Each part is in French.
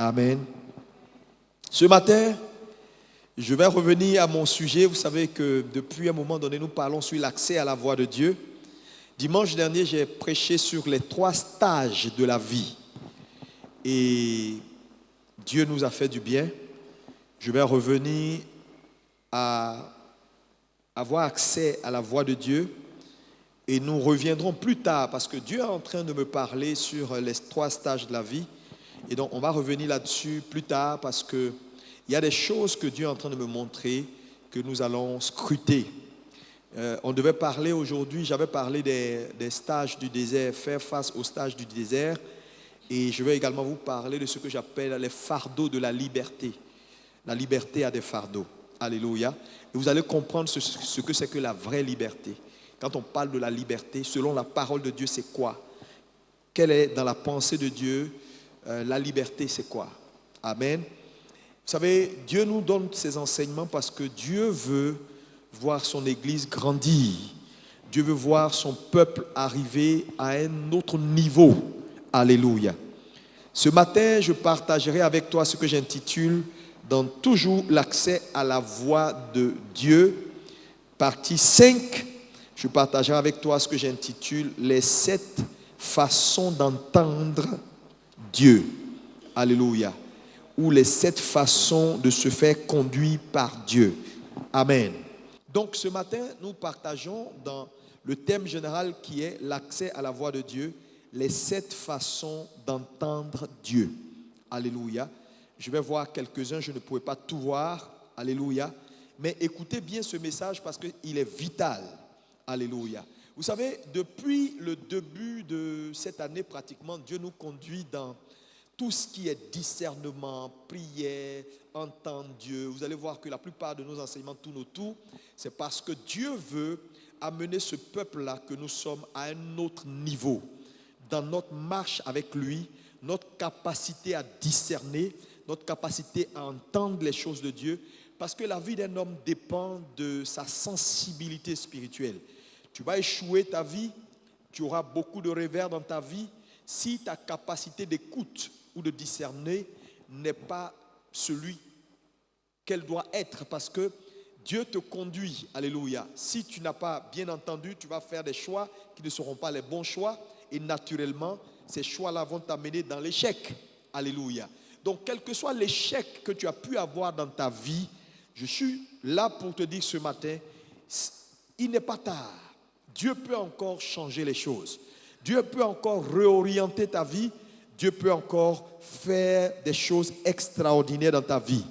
Amen. Ce matin, je vais revenir à mon sujet. Vous savez que depuis un moment donné, nous parlons sur l'accès à la voix de Dieu. Dimanche dernier, j'ai prêché sur les 3 stages de la vie. Et Dieu nous a fait du bien. Je vais revenir à avoir accès à la voix de Dieu. Et nous reviendrons plus tard parce que Dieu est en train de me parler sur les 3 stages de la vie. Et donc, on va revenir là-dessus plus tard parce qu'il y a des choses que Dieu est en train de me montrer que nous allons scruter. On devait parler aujourd'hui, j'avais parlé des stages du désert, faire face aux stages du désert. Et je vais également vous parler de ce que j'appelle les fardeaux de la liberté. La liberté a des fardeaux. Alléluia. Et vous allez comprendre ce que c'est que la vraie liberté. Quand on parle de la liberté, selon la parole de Dieu, c'est quoi? Quelle est dans la pensée de Dieu? La liberté, c'est quoi? Amen. Vous savez, Dieu nous donne ces enseignements parce que Dieu veut voir son Église grandir. Dieu veut voir son peuple arriver à un autre niveau. Alléluia. Ce matin, je partagerai avec toi ce que j'intitule « Dans toujours l'accès à la voix de Dieu ». Partie 5, je partagerai avec toi ce que j'intitule « Les 7 façons d'entendre Dieu ». Alléluia. Ou les 7 façons de se faire conduire par Dieu. Amen. Donc ce matin, nous partageons dans le thème général qui est l'accès à la voix de Dieu, les 7 façons d'entendre Dieu. Alléluia. Je vais voir quelques-uns, je ne pourrai pas tout voir. Alléluia. Mais écoutez bien ce message parce qu'il est vital. Alléluia. Vous savez, depuis le début de cette année, pratiquement, Dieu nous conduit dans tout ce qui est discernement, prière, entendre Dieu. Vous allez voir que la plupart de nos enseignements tournent autour. C'est parce que Dieu veut amener ce peuple-là que nous sommes à un autre niveau. Dans notre marche avec lui, notre capacité à discerner, notre capacité à entendre les choses de Dieu. Parce que la vie d'un homme dépend de sa sensibilité spirituelle. Tu vas échouer ta vie, tu auras beaucoup de revers dans ta vie si ta capacité d'écoute ou de discerner n'est pas celui qu'elle doit être. Parce que Dieu te conduit, alléluia. Si tu n'as pas bien entendu, tu vas faire des choix qui ne seront pas les bons choix. Et naturellement, ces choix-là vont t'amener dans l'échec. Alléluia. Donc, quel que soit l'échec que tu as pu avoir dans ta vie, je suis là pour te dire ce matin, il n'est pas tard. Dieu peut encore changer les choses. Dieu peut encore réorienter ta vie. Dieu peut encore faire des choses extraordinaires dans ta vie.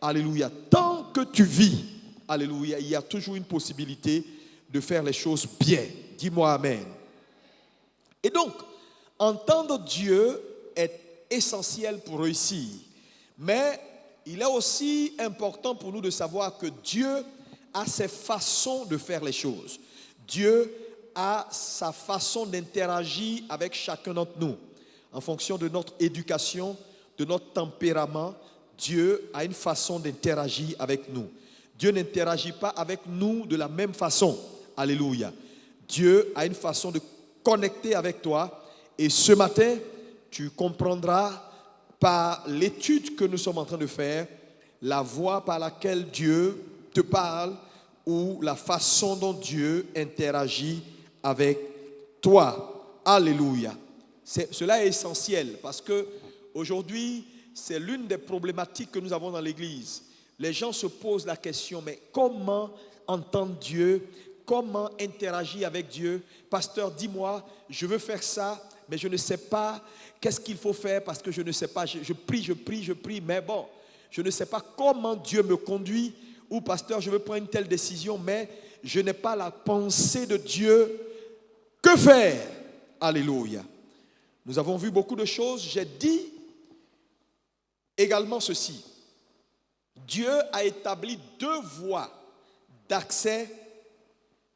Alléluia. Tant que tu vis, alléluia, il y a toujours une possibilité de faire les choses bien. Dis-moi amen. Et donc, entendre Dieu est essentiel pour réussir. Mais il est aussi important pour nous de savoir que Dieu a ses façons de faire les choses. Dieu a sa façon d'interagir avec chacun d'entre nous. En fonction de notre éducation, de notre tempérament, Dieu a une façon d'interagir avec nous. Dieu n'interagit pas avec nous de la même façon. Alléluia. Dieu a une façon de connecter avec toi. Et ce matin, tu comprendras par l'étude que nous sommes en train de faire, la voie par laquelle Dieu te parle ou la façon dont Dieu interagit avec toi. Alléluia. Cela est essentiel parce que aujourd'hui, c'est l'une des problématiques que nous avons dans l'Église. Les gens se posent la question, mais comment entendre Dieu? Comment interagir avec Dieu? Pasteur, dis-moi, je veux faire ça, mais je ne sais pas qu'est-ce qu'il faut faire parce que je ne sais pas. Je prie, mais bon, je ne sais pas comment Dieu me conduit. Ou pasteur, je veux prendre une telle décision, mais je n'ai pas la pensée de Dieu. Que faire? Alléluia. Nous avons vu beaucoup de choses. J'ai dit également ceci. Dieu a établi 2 voies d'accès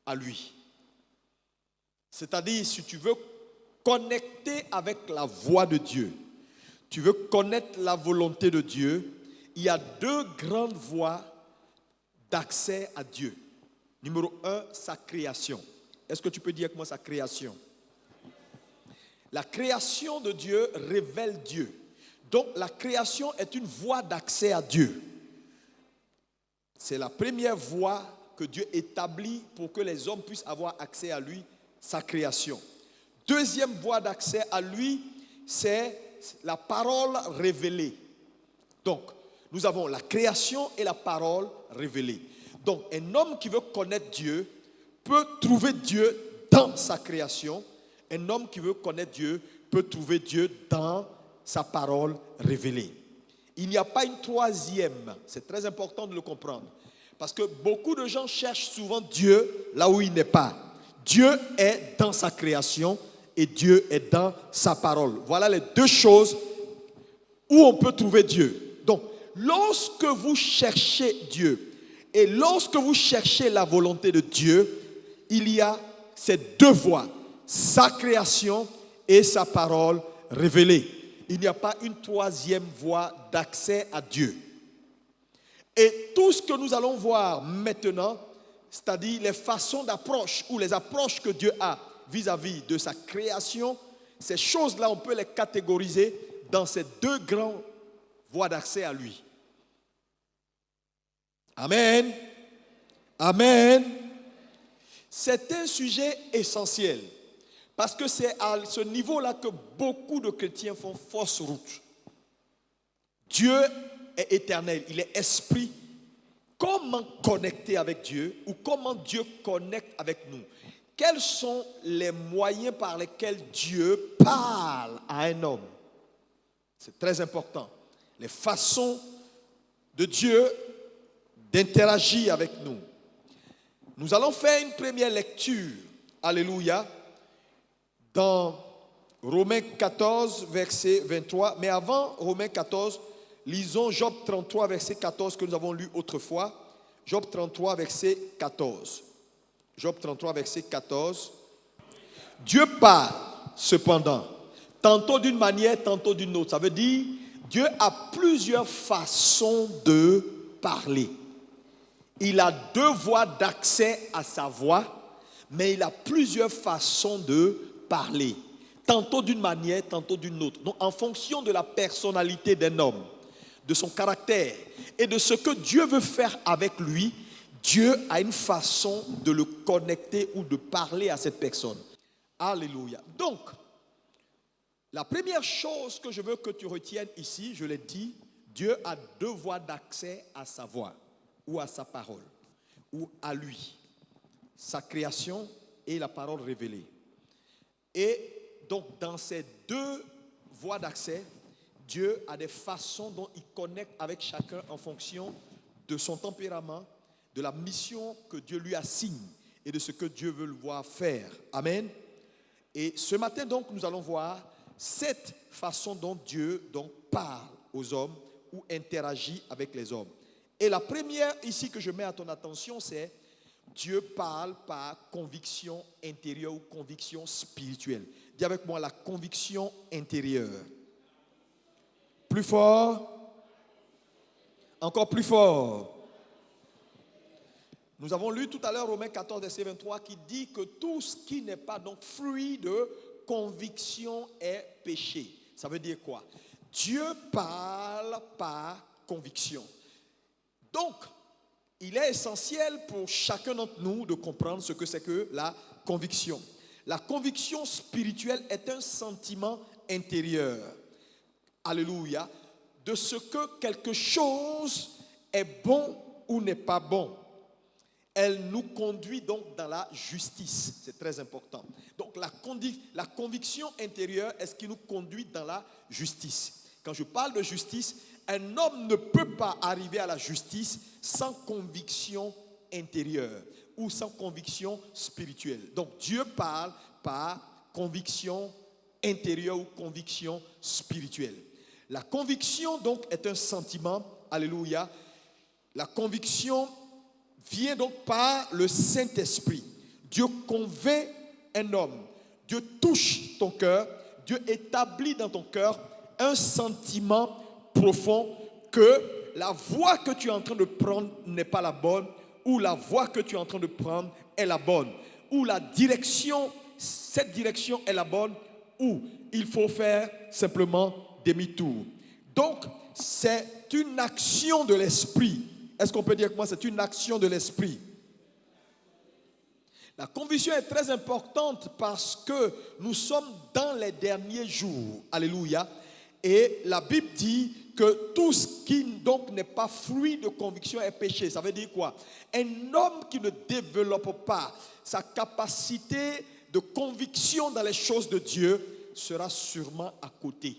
à lui. C'est-à-dire, si tu veux connecter avec la voix de Dieu, tu veux connaître la volonté de Dieu, il y a 2 grandes voies d'accès à Dieu. Numéro 1, sa création. Est-ce que tu peux dire avec moi sa création? La création de Dieu révèle Dieu. Donc la création est une voie d'accès à Dieu. C'est la première voie que Dieu établit pour que les hommes puissent avoir accès à lui, sa création. Deuxième voie d'accès à lui, c'est la parole révélée. Donc, nous avons la création et la parole révélée. Donc, un homme qui veut connaître Dieu peut trouver Dieu dans sa création. Un homme qui veut connaître Dieu peut trouver Dieu dans sa parole révélée. Il n'y a pas une troisième. C'est très important de le comprendre. Parce que beaucoup de gens cherchent souvent Dieu là où il n'est pas. Dieu est dans sa création et Dieu est dans sa parole. Voilà les deux choses où on peut trouver Dieu. Donc, lorsque vous cherchez Dieu et lorsque vous cherchez la volonté de Dieu, il y a ces deux voies, sa création et sa parole révélée. Il n'y a pas une troisième voie d'accès à Dieu. Et tout ce que nous allons voir maintenant, c'est-à-dire les façons d'approche ou les approches que Dieu a vis-à-vis de sa création, ces choses-là, on peut les catégoriser dans ces deux grandes voies d'accès à lui. Amen. Amen. C'est un sujet essentiel parce que c'est à ce niveau-là que beaucoup de chrétiens font fausse route. Dieu est éternel, il est esprit. Comment connecter avec Dieu ou comment Dieu connecte avec nous? Quels sont les moyens par lesquels Dieu parle à un homme? C'est très important. Les façons de Dieu d'interagir avec nous. Nous allons faire une première lecture, alléluia, dans Romains 14, verset 23. Mais avant Romains 14, lisons Job 33, verset 14 que nous avons lu autrefois. Job 33, verset 14. Job 33, verset 14. Dieu parle, cependant, tantôt d'une manière, tantôt d'une autre. Ça veut dire, Dieu a plusieurs façons de parler. Il a deux voies d'accès à sa voix, mais il a plusieurs façons de parler. Tantôt d'une manière, tantôt d'une autre. Donc, en fonction de la personnalité d'un homme, de son caractère et de ce que Dieu veut faire avec lui, Dieu a une façon de le connecter ou de parler à cette personne. Alléluia. Donc, la première chose que je veux que tu retiennes ici, je l'ai dit, Dieu a deux voies d'accès à sa voix ou à sa parole ou à lui. Sa création et la parole révélée. Et donc, dans ces deux voies d'accès, Dieu a des façons dont il connecte avec chacun en fonction de son tempérament, de la mission que Dieu lui assigne et de ce que Dieu veut le voir faire. Amen. Et ce matin, donc, nous allons voir cette façon dont Dieu donc, parle aux hommes ou interagit avec les hommes. Et la première ici que je mets à ton attention, c'est Dieu parle par conviction intérieure ou conviction spirituelle. Dis avec moi la conviction intérieure. Plus fort. Encore plus fort. Nous avons lu tout à l'heure Romains 14, verset 23 qui dit que tout ce qui n'est pas donc fruit de conviction est péché. Ça veut dire quoi? Dieu parle par conviction. Donc, il est essentiel pour chacun d'entre nous de comprendre ce que c'est que la conviction. La conviction spirituelle est un sentiment intérieur. Alléluia. De ce que quelque chose est bon ou n'est pas bon. Elle nous conduit donc dans la justice. C'est très important. Donc la conviction intérieure est ce qui nous conduit dans la justice. Quand je parle de justice, un homme ne peut pas arriver à la justice sans conviction intérieure ou sans conviction spirituelle. Donc Dieu parle par conviction intérieure ou conviction spirituelle. La conviction donc est un sentiment, alléluia. La conviction vient donc par le Saint-Esprit. Dieu convainc un homme. Dieu touche ton cœur. Dieu établit dans ton cœur un sentiment profond que la voie que tu es en train de prendre n'est pas la bonne ou la voie que tu es en train de prendre est la bonne ou la direction, cette direction est la bonne ou il faut faire simplement demi-tour. Donc, c'est une action de l'esprit. Est-ce qu'on peut dire que moi, c'est une action de l'esprit? La conviction est très importante parce que nous sommes dans les derniers jours. Alléluia. Et la Bible dit que tout ce qui donc n'est pas fruit de conviction est péché. Ça veut dire quoi? Un homme qui ne développe pas sa capacité de conviction dans les choses de Dieu sera sûrement à côté.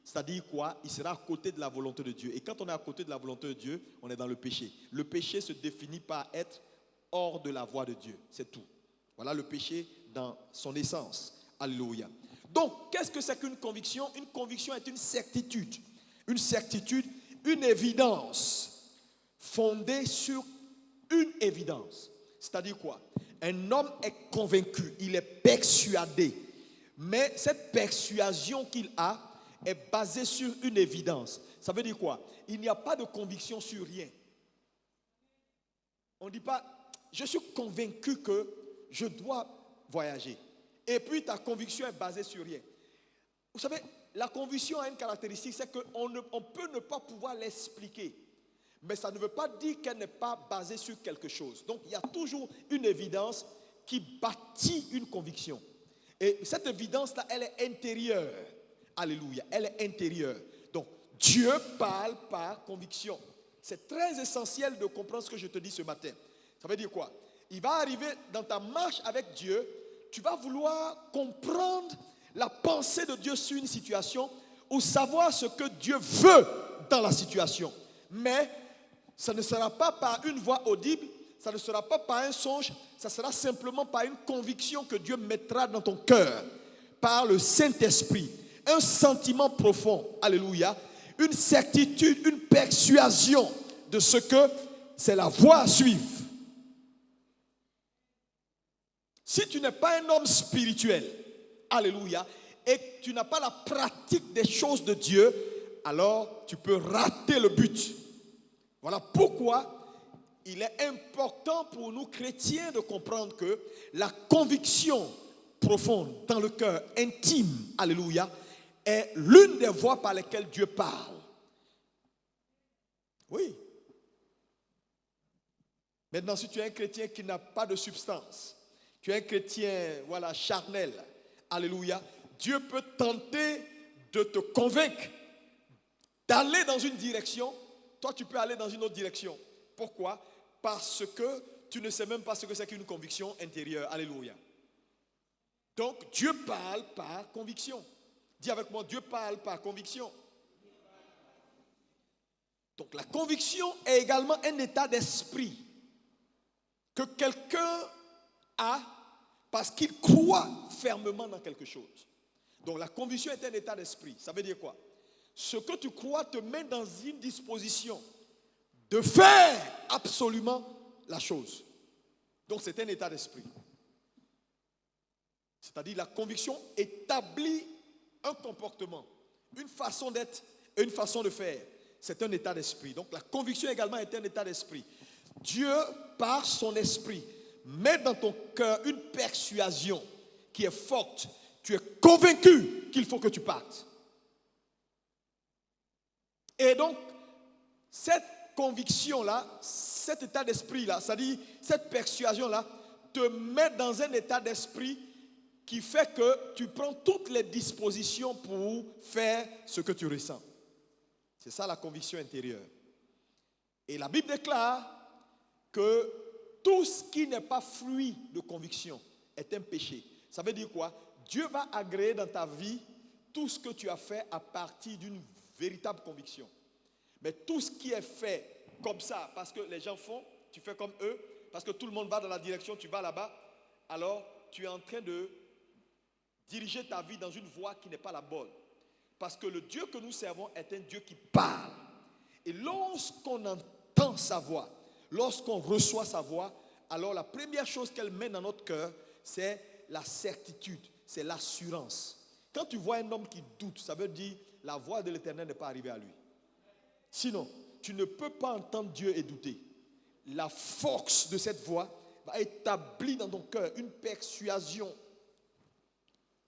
C'est-à-dire quoi? Il sera à côté de la volonté de Dieu. Et quand on est à côté de la volonté de Dieu, on est dans le péché. Le péché se définit par être hors de la voie de Dieu. C'est tout. Voilà le péché dans son essence. Alléluia. Donc, qu'est-ce que c'est qu'une conviction? Une conviction est une certitude. Une certitude, une évidence fondée sur une évidence. C'est-à-dire quoi? Un homme est convaincu, il est persuadé. Mais cette persuasion qu'il a est basée sur une évidence. Ça veut dire quoi? Il n'y a pas de conviction sur rien. On ne dit pas, je suis convaincu que je dois voyager. Et puis ta conviction est basée sur rien. Vous savez, la conviction a une caractéristique, c'est qu'on peut ne pas pouvoir l'expliquer. Mais ça ne veut pas dire qu'elle n'est pas basée sur quelque chose. Donc il y a toujours une évidence qui bâtit une conviction. Et cette évidence-là, elle est intérieure. Alléluia, elle est intérieure. Donc Dieu parle par conviction. C'est très essentiel de comprendre ce que je te dis ce matin. Ça veut dire quoi? Il va arriver dans ta marche avec Dieu, tu vas vouloir comprendre la pensée de Dieu sur une situation ou savoir ce que Dieu veut dans la situation. Mais ça ne sera pas par une voix audible, ça ne sera pas par un songe, ça sera simplement par une conviction que Dieu mettra dans ton cœur, par le Saint-Esprit. Un sentiment profond, alléluia, une certitude, une persuasion de ce que c'est la voie à suivre. Si tu n'es pas un homme spirituel, alléluia, et que tu n'as pas la pratique des choses de Dieu, alors tu peux rater le but. Voilà pourquoi il est important pour nous chrétiens de comprendre que la conviction profonde dans le cœur intime, alléluia, est l'une des voies par lesquelles Dieu parle. Oui. Maintenant, si tu es un chrétien qui n'a pas de substance, tu es un chrétien, voilà, charnel, alléluia, Dieu peut tenter de te convaincre d'aller dans une direction, toi tu peux aller dans une autre direction. Pourquoi? Parce que tu ne sais même pas ce que c'est qu'une conviction intérieure, alléluia. Donc Dieu parle par conviction. Dis avec moi, Dieu parle par conviction. Donc la conviction est également un état d'esprit que quelqu'un a parce qu'il croit fermement dans quelque chose. Donc la conviction est un état d'esprit. Ça veut dire quoi? Ce que tu crois te met dans une disposition de faire absolument la chose. Donc c'est un état d'esprit. C'est-à-dire la conviction établit un comportement, une façon d'être et une façon de faire. C'est un état d'esprit. Donc la conviction également est un état d'esprit. Dieu, par son esprit, met dans ton cœur une persuasion qui est forte. Tu es convaincu qu'il faut que tu partes. Et donc, cette conviction-là, cet état d'esprit-là, c'est-à-dire cette persuasion-là, te met dans un état d'esprit qui fait que tu prends toutes les dispositions pour faire ce que tu ressens. C'est ça la conviction intérieure. Et la Bible déclare que tout ce qui n'est pas fruit de conviction est un péché. Ça veut dire quoi? Dieu va agréer dans ta vie tout ce que tu as fait à partir d'une véritable conviction. Mais tout ce qui est fait comme ça, parce que les gens font, tu fais comme eux, parce que tout le monde va dans la direction, tu vas là-bas, alors tu es en train de diriger ta vie dans une voie qui n'est pas la bonne. Parce que le Dieu que nous servons est un Dieu qui parle. Et lorsqu'on entend sa voix, lorsqu'on reçoit sa voix, alors la première chose qu'elle met dans notre cœur, c'est la certitude, c'est l'assurance. Quand tu vois un homme qui doute, ça veut dire la voix de l'Éternel n'est pas arrivée à lui. Sinon, tu ne peux pas entendre Dieu et douter. La force de cette voix va établir dans ton cœur une persuasion,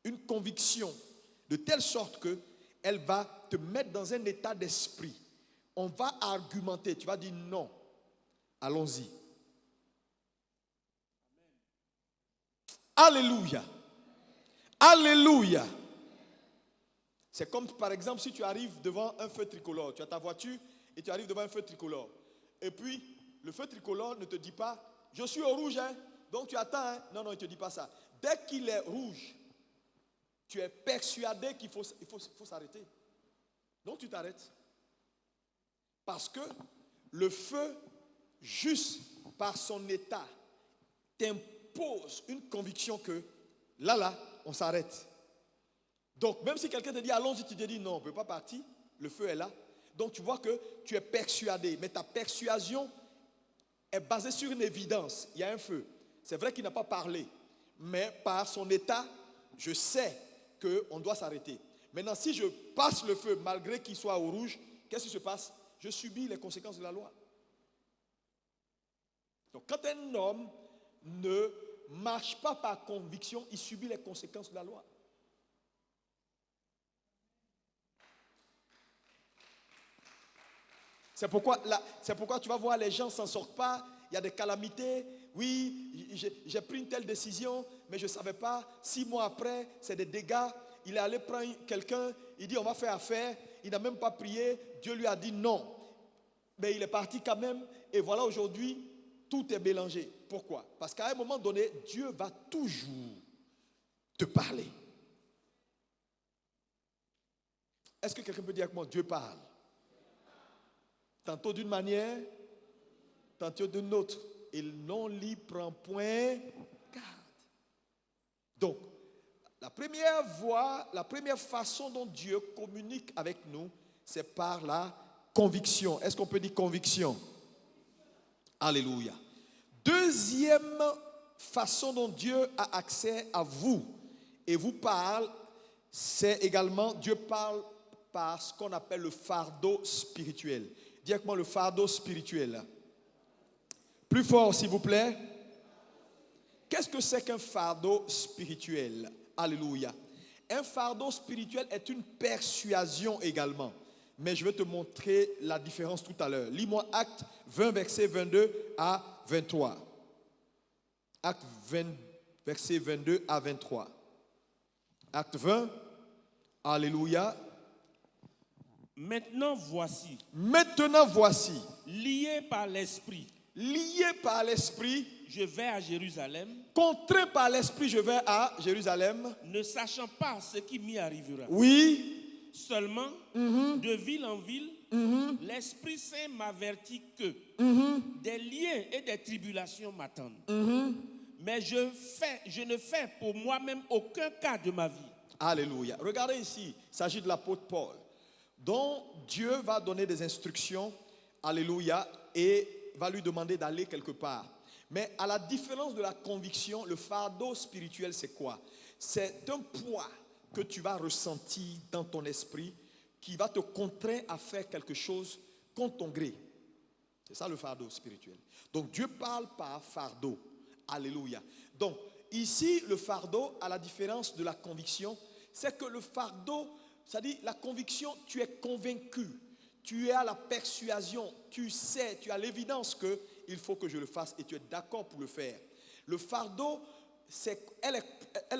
une conviction, de telle sorte que elle va te mettre dans un état d'esprit. On va argumenter. Tu vas dire non. Allons-y. Alléluia. Alléluia. C'est comme par exemple si tu arrives devant un feu tricolore. Tu as ta voiture et tu arrives devant un feu tricolore. Et puis le feu tricolore ne te dit pas je suis au rouge, hein, donc tu attends. Hein. Non, il ne te dit pas ça. Dès qu'il est rouge, tu es persuadé qu'il faut s'arrêter. Donc tu t'arrêtes. Parce que le feu, juste par son état, t'impose une conviction que là, on s'arrête. Donc même si quelqu'un te dit allons-y, tu te dis non, on ne peut pas partir, le feu est là. Donc tu vois que tu es persuadé, mais ta persuasion est basée sur une évidence. Il y a un feu. C'est vrai qu'il n'a pas parlé, mais par son état, je sais qu'on doit s'arrêter. Maintenant, si je passe le feu, malgré qu'il soit au rouge, qu'est-ce qui se passe? Je subis les conséquences de la loi. Donc, quand un homme ne marche pas par conviction, il subit les conséquences de la loi. C'est pourquoi tu vas voir les gens ne s'en sortent pas. Il y a des calamités. Oui, j'ai pris une telle décision, mais je ne savais pas. 6 mois après, c'est des dégâts. Il est allé prendre quelqu'un, il dit on va faire affaire. Il n'a même pas prié. Dieu lui a dit non. Mais il est parti quand même. Et voilà aujourd'hui, tout est mélangé. Pourquoi? Parce qu'à un moment donné, Dieu va toujours te parler. Est-ce que quelqu'un peut dire avec moi, Dieu parle? Tantôt d'une manière, tantôt d'une autre. Et non lui prend point garde. Donc, la première voie, la première façon dont Dieu communique avec nous, c'est par la conviction. Est-ce qu'on peut dire conviction? Alléluia. Deuxième façon dont Dieu a accès à vous et vous parle, c'est également, Dieu parle par ce qu'on appelle le fardeau spirituel. Dis avec moi le fardeau spirituel. Plus fort s'il vous plaît. Qu'est-ce que c'est qu'un fardeau spirituel? Alléluia. Un fardeau spirituel est une persuasion également. Mais je vais te montrer la différence tout à l'heure. Lis-moi Acte 20, versets 22 à 23. Acte 20, versets 22 à 23. Acte 20. Alléluia. Maintenant voici, lié par l'Esprit, je vais à Jérusalem, contraint par l'Esprit, je vais à Jérusalem, ne sachant pas ce qui m'y arrivera. Oui. Seulement, de ville en ville, l'Esprit Saint m'avertit que des liens et des tribulations m'attendent. Mais je ne fais pour moi-même aucun cas de ma vie. Alléluia. Regardez ici, il s'agit de l'apôtre Paul, dont Dieu va donner des instructions, alléluia, et va lui demander d'aller quelque part. Mais à la différence de la conviction, le fardeau spirituel, c'est quoi? C'est un poids que tu vas ressentir dans ton esprit qui va te contraindre à faire quelque chose contre ton gré. C'est ça le fardeau spirituel. Donc Dieu parle par fardeau. Alléluia. Donc ici, le fardeau, à la différence de la conviction, c'est que le fardeau, c'est-à-dire la conviction, tu es convaincu, tu as la persuasion, tu sais, tu as l'évidence qu'il faut que je le fasse et tu es d'accord pour le faire. Le fardeau, elle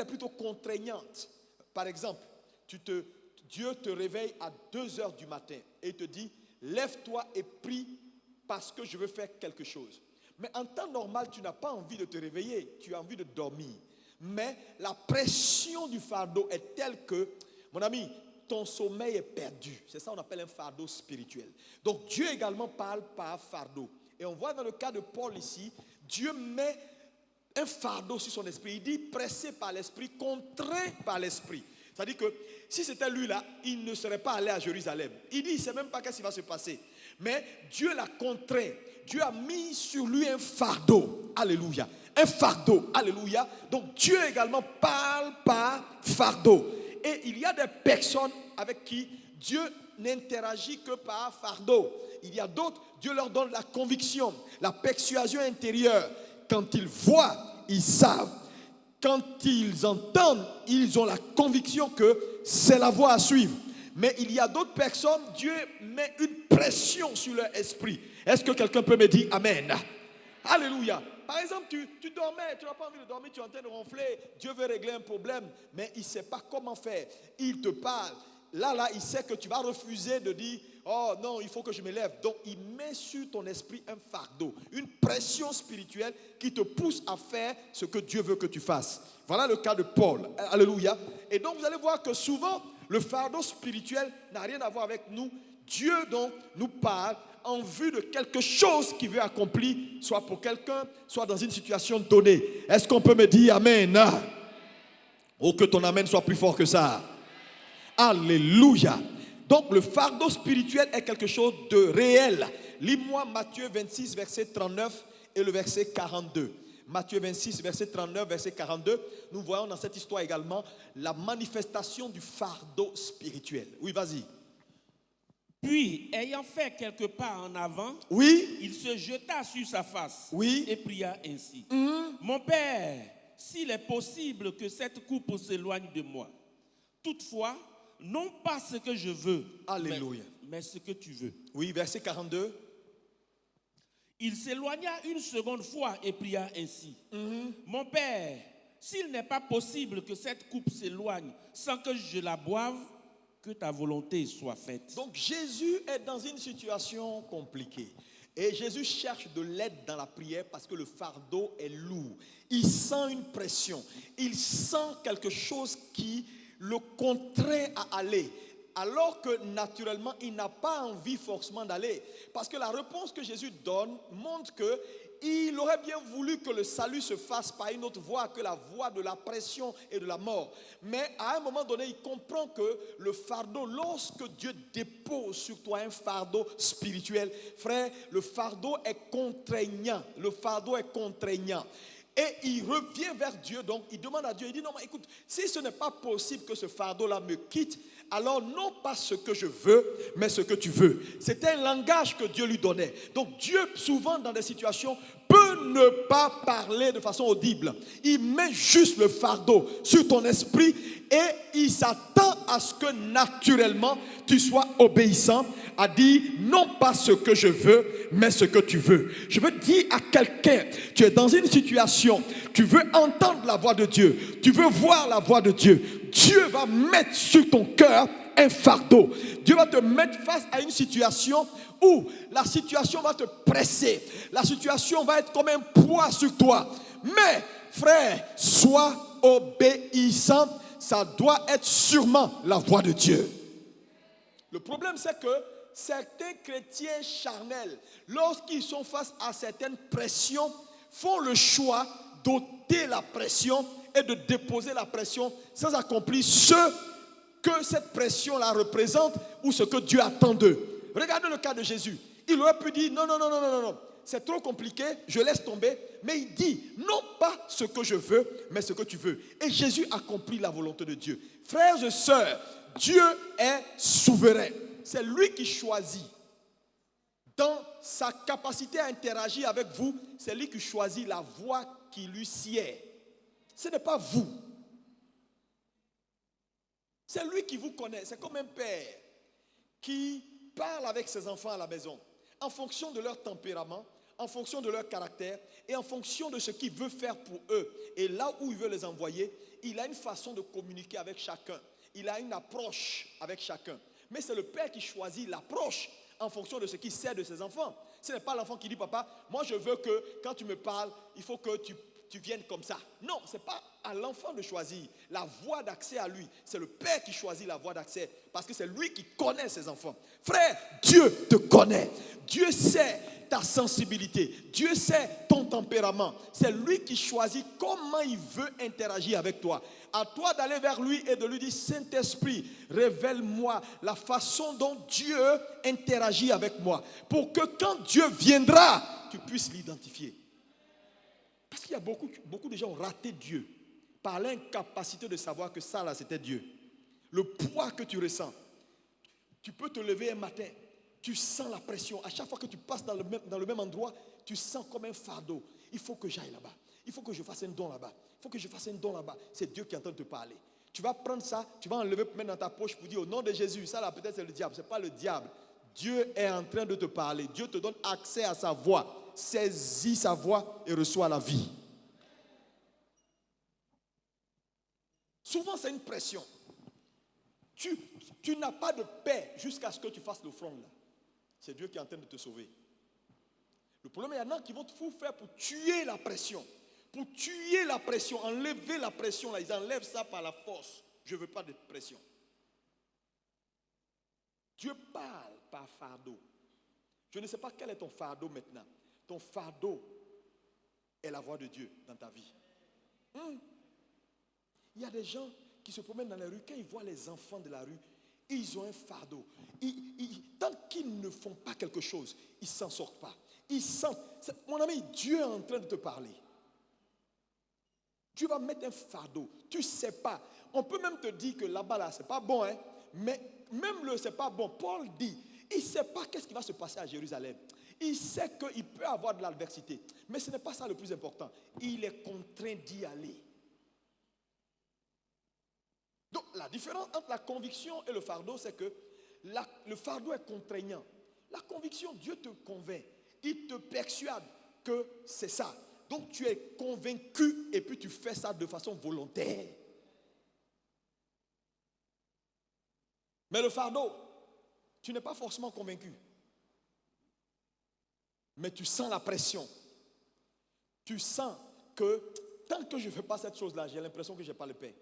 est plutôt contraignante. Par exemple, Dieu te réveille à 2 heures du matin et te dit, lève-toi et prie parce que je veux faire quelque chose. Mais en temps normal, tu n'as pas envie de te réveiller, tu as envie de dormir. Mais la pression du fardeau est telle que, mon ami, ton sommeil est perdu. C'est ça qu'on appelle un fardeau spirituel. Donc Dieu également parle par fardeau. Et on voit dans le cas de Paul ici, Dieu met un fardeau sur son esprit. Il dit pressé par l'esprit, contraint par l'esprit. C'est-à-dire que si c'était lui là, il ne serait pas allé à Jérusalem. Il dit, il ne sait même pas qu'est-ce qui va se passer. Mais Dieu l'a contraint. Dieu a mis sur lui un fardeau. Alléluia. Un fardeau. Alléluia. Donc Dieu également parle par fardeau. Et il y a des personnes avec qui Dieu n'interagit que par fardeau. Il y a d'autres, Dieu leur donne la conviction, la persuasion intérieure. Quand ils voient, ils savent. Quand ils entendent, ils ont la conviction que c'est la voie à suivre. Mais il y a d'autres personnes, Dieu met une pression sur leur esprit. Est-ce que quelqu'un peut me dire Amen? Alléluia. Par exemple, tu dormais, tu n'as pas envie de dormir, tu es en train de ronfler. Dieu veut régler un problème, mais il ne sait pas comment faire. Il te parle. Là, il sait que tu vas refuser de dire oh non, il faut que je me lève. Donc, il met sur ton esprit un fardeau, une pression spirituelle qui te pousse à faire ce que Dieu veut que tu fasses. Voilà le cas de Paul. Alléluia. Et donc, vous allez voir que souvent, le fardeau spirituel n'a rien à voir avec nous. Dieu, donc, nous parle en vue de quelque chose qu'il veut accomplir, soit pour quelqu'un, soit dans une situation donnée. Est-ce qu'on peut me dire Amen? Oh, que ton Amen soit plus fort que ça. Alléluia. Donc le fardeau spirituel est quelque chose de réel. Lis-moi Matthieu 26, verset 39 et le verset 42. Matthieu 26, verset 39, verset 42. Nous voyons dans cette histoire également la manifestation du fardeau spirituel. Oui, vas-y. Puis, ayant fait quelques pas en avant, oui, il se jeta sur sa face oui, et pria ainsi. Mon Père, s'il est possible que cette coupe s'éloigne de moi. Toutefois, non pas ce que je veux, alléluia, mais ce que tu veux. Oui, verset 42. Il s'éloigna une seconde fois et pria ainsi. Mon Père, s'il n'est pas possible que cette coupe s'éloigne sans que je la boive, que ta volonté soit faite. Donc Jésus est dans une situation compliquée. Et Jésus cherche de l'aide dans la prière parce que le fardeau est lourd. Il sent une pression. Il sent quelque chose qui le contraint à aller. Alors que naturellement, il n'a pas envie forcément d'aller. Parce que la réponse que Jésus donne montre qu'il aurait bien voulu que le salut se fasse par une autre voie que la voie de la pression et de la mort. Mais à un moment donné, il comprend que le fardeau, lorsque Dieu dépose sur toi un fardeau spirituel, frère, le fardeau est contraignant. Le fardeau est contraignant. Et il revient vers Dieu, donc il demande à Dieu, il dit non mais écoute, si ce n'est pas possible que ce fardeau-là me quitte, alors non pas ce que je veux, mais ce que tu veux. C'était un langage que Dieu lui donnait. Donc Dieu, souvent dans des situations, peut ne pas parler de façon audible. Il met juste le fardeau sur ton esprit et il s'attend à ce que naturellement tu sois obéissant, à dire non pas ce que je veux, mais ce que tu veux. Je veux dire à quelqu'un, tu es dans une situation, tu veux entendre la voix de Dieu, tu veux voir la voix de Dieu. Dieu va mettre sur ton cœur un fardeau. Dieu va te mettre face à une situation où la situation va te presser. La situation va être comme un poids sur toi. Mais, frère, sois obéissant. Ça doit être sûrement la voix de Dieu. Le problème, c'est que certains chrétiens charnels, lorsqu'ils sont face à certaines pressions, font le choix d'ôter la pression et de déposer la pression sans accomplir ce que cette pression-là représente ou ce que Dieu attend d'eux. Regardez le cas de Jésus. Il aurait pu dire non, c'est trop compliqué, je laisse tomber. Mais il dit non pas ce que je veux, mais ce que tu veux. Et Jésus accomplit la volonté de Dieu. Frères et sœurs, Dieu est souverain. C'est lui qui choisit. Dans sa capacité à interagir avec vous, c'est lui qui choisit la voie qui lui sied. Ce n'est pas vous. C'est lui qui vous connaît. C'est comme un père qui parle avec ses enfants à la maison en fonction de leur tempérament, en fonction de leur caractère et en fonction de ce qu'il veut faire pour eux. Et là où il veut les envoyer, il a une façon de communiquer avec chacun. Il a une approche avec chacun. Mais c'est le père qui choisit l'approche en fonction de ce qu'il sait de ses enfants. Ce n'est pas l'enfant qui dit, papa, moi je veux que quand tu me parles, il faut que tu viennes comme ça. Non, ce n'est pas à l'enfant de choisir la voie d'accès à lui. C'est le père qui choisit la voie d'accès parce que c'est lui qui connaît ses enfants. Frère, Dieu te connaît. Dieu sait ta sensibilité. Dieu sait ton tempérament. C'est lui qui choisit comment il veut interagir avec toi. À toi d'aller vers lui et de lui dire, Saint-Esprit, révèle-moi la façon dont Dieu interagit avec moi. Pour que quand Dieu viendra, tu puisses l'identifier. Parce qu'il y a beaucoup de gens ont raté Dieu par l'incapacité de savoir que ça là c'était Dieu. Le poids que tu ressens. Tu peux te lever un matin, tu sens la pression. À chaque fois que tu passes dans le même endroit, tu sens comme un fardeau. Il faut que j'aille là-bas. Il faut que je fasse un don là-bas. Il faut que je fasse un don là-bas. C'est Dieu qui est en train de te parler. Tu vas prendre ça, tu vas enlever pour mettre dans ta poche pour dire au nom de Jésus. Ça là peut-être c'est le diable, ce n'est pas le diable. Dieu est en train de te parler. Dieu te donne accès à sa voix. Saisis sa voix et reçois la vie. Souvent c'est une pression. Tu n'as pas de paix jusqu'à ce que tu fasses l'offrande là. C'est Dieu qui est en train de te sauver. Le problème, il y en a qui vont tout faire pour tuer la pression. Pour tuer la pression, enlever la pression là. Ils enlèvent ça par la force. Je ne veux pas de pression. Dieu parle par fardeau. Je ne sais pas quel est ton fardeau maintenant. Ton fardeau est la voix de Dieu dans ta vie. Il y a des gens qui se promènent dans la rue, quand ils voient les enfants de la rue, ils ont un fardeau. Tant qu'ils ne font pas quelque chose, ils ne s'en sortent pas. Ils sentent. Mon ami, Dieu est en train de te parler. Tu vas mettre un fardeau. Tu ne sais pas. On peut même te dire que là-bas, là, ce n'est pas bon. Hein? Mais même le c'est pas bon. Paul dit, il ne sait pas qu'est-ce qui va se passer à Jérusalem. Il sait qu'il peut avoir de l'adversité. Mais ce n'est pas ça le plus important. Il est contraint d'y aller. Donc la différence entre la conviction et le fardeau, c'est que le fardeau est contraignant. La conviction, Dieu te convainc. Il te persuade que c'est ça. Donc tu es convaincu et puis tu fais ça de façon volontaire. Mais le fardeau, tu n'es pas forcément convaincu. Mais tu sens la pression. Tu sens que tant que je ne fais pas cette chose-là, j'ai l'impression que je n'ai pas le paix.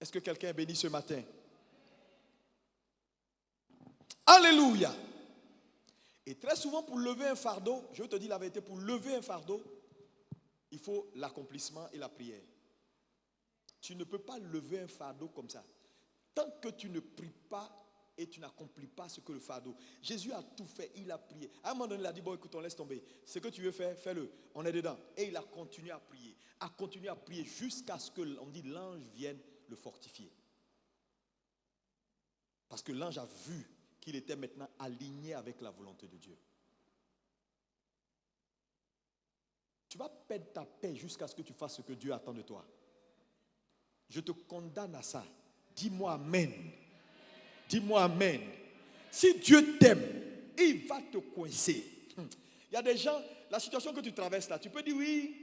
Est-ce que quelqu'un est béni ce matin? Alléluia. Et très souvent pour lever un fardeau, je te dis la vérité, pour lever un fardeau, il faut l'accomplissement et la prière. Tu ne peux pas lever un fardeau comme ça. Tant que tu ne pries pas et tu n'accomplis pas ce que le fardeau. Jésus a tout fait, il a prié. À un moment donné, il a dit, bon écoute, on laisse tomber. Ce que tu veux faire, fais-le. On est dedans. Et il a continué à prier jusqu'à ce que, on dit, l'ange vienne le fortifier. Parce que l'ange a vu qu'il était maintenant aligné avec la volonté de Dieu. Tu vas perdre ta paix jusqu'à ce que tu fasses ce que Dieu attend de toi. Je te condamne à ça. Dis-moi amen. Dis-moi amen. Si Dieu t'aime, il va te coincer. Il y a des gens, la situation que tu traverses là, tu peux dire oui.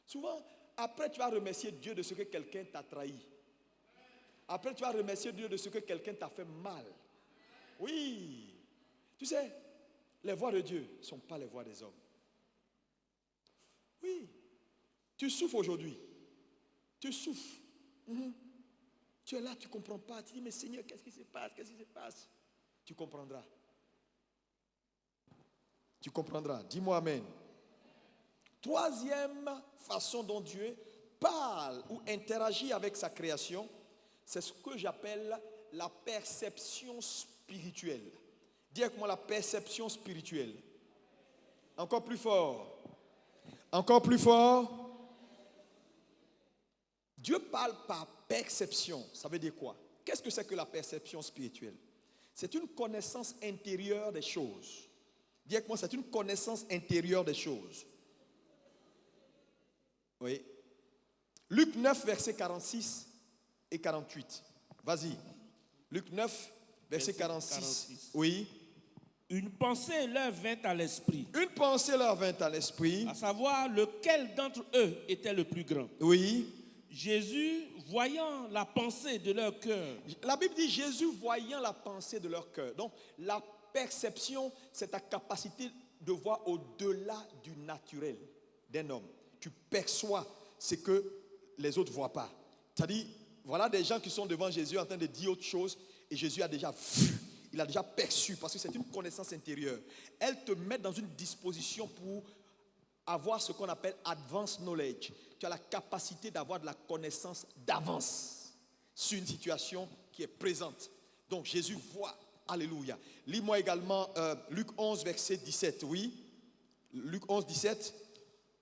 Souvent, après tu vas remercier Dieu de ce que quelqu'un t'a trahi. Après tu vas remercier Dieu de ce que quelqu'un t'a fait mal. Oui. Tu sais, les voies de Dieu ne sont pas les voies des hommes. Oui. Tu souffres aujourd'hui. Tu souffres. Tu es là, tu ne comprends pas. Tu dis, mais Seigneur, qu'est-ce qui se passe? Qu'est-ce qui se passe? Tu comprendras. Tu comprendras. Dis-moi amen. Troisième façon dont Dieu parle ou interagit avec sa création, c'est ce que j'appelle la perception spirituelle. Dis avec moi la perception spirituelle. Encore plus fort. Encore plus fort. Dieu parle par perception. Ça veut dire quoi? Qu'est-ce que c'est que la perception spirituelle? C'est une connaissance intérieure des choses. Dis avec moi, c'est une connaissance intérieure des choses. Oui. Luc 9, versets 46 et 48. Vas-y. Luc 9, verset 46. Oui. Une pensée leur vint à l'esprit. Une pensée leur vint à l'esprit. À savoir lequel d'entre eux était le plus grand. Oui. Jésus, voyant la pensée de leur cœur. La Bible dit Jésus voyant la pensée de leur cœur. Donc la perception, c'est ta capacité de voir au-delà du naturel d'un homme. Tu perçois ce que les autres ne voient pas. C'est-à-dire, voilà des gens qui sont devant Jésus en train de dire autre chose et Jésus a déjà vu, il a déjà perçu parce que c'est une connaissance intérieure. Elle te met dans une disposition pour avoir ce qu'on appelle advanced knowledge. Tu as la capacité d'avoir de la connaissance d'avance sur une situation qui est présente. Donc Jésus voit. Alléluia. Lis-moi également Luc 11, verset 17. Oui. Luc 11, 17.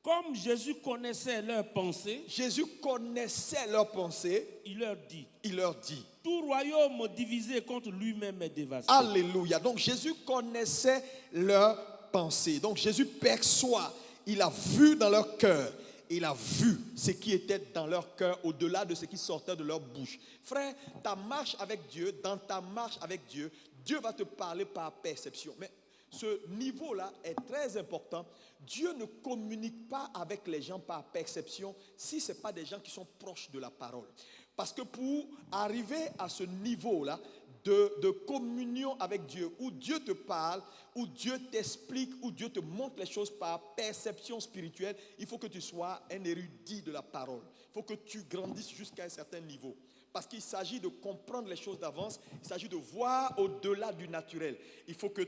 Comme Jésus connaissait leurs pensées, Jésus connaissait leurs pensées. Il leur dit. Tout royaume divisé contre lui-même est dévasté. Alléluia. Donc Jésus connaissait leurs pensées. Donc Jésus perçoit. Il a vu dans leur cœur. il a vu ce qui était dans leur cœur au-delà de ce qui sortait de leur bouche. Frère, ta marche avec Dieu, dans ta marche avec Dieu, Dieu va te parler par perception. Mais ce niveau-là est très important. Dieu ne communique pas avec les gens par perception si ce n'est pas des gens qui sont proches de la parole. Parce que pour arriver à ce niveau-là de communion avec Dieu, où Dieu te parle, où Dieu t'explique, où Dieu te montre les choses par perception spirituelle, il faut que tu sois un érudit de la parole. Il faut que tu grandisses jusqu'à un certain niveau. Parce qu'il s'agit de comprendre les choses d'avance, il s'agit de voir au-delà du naturel. Il faut que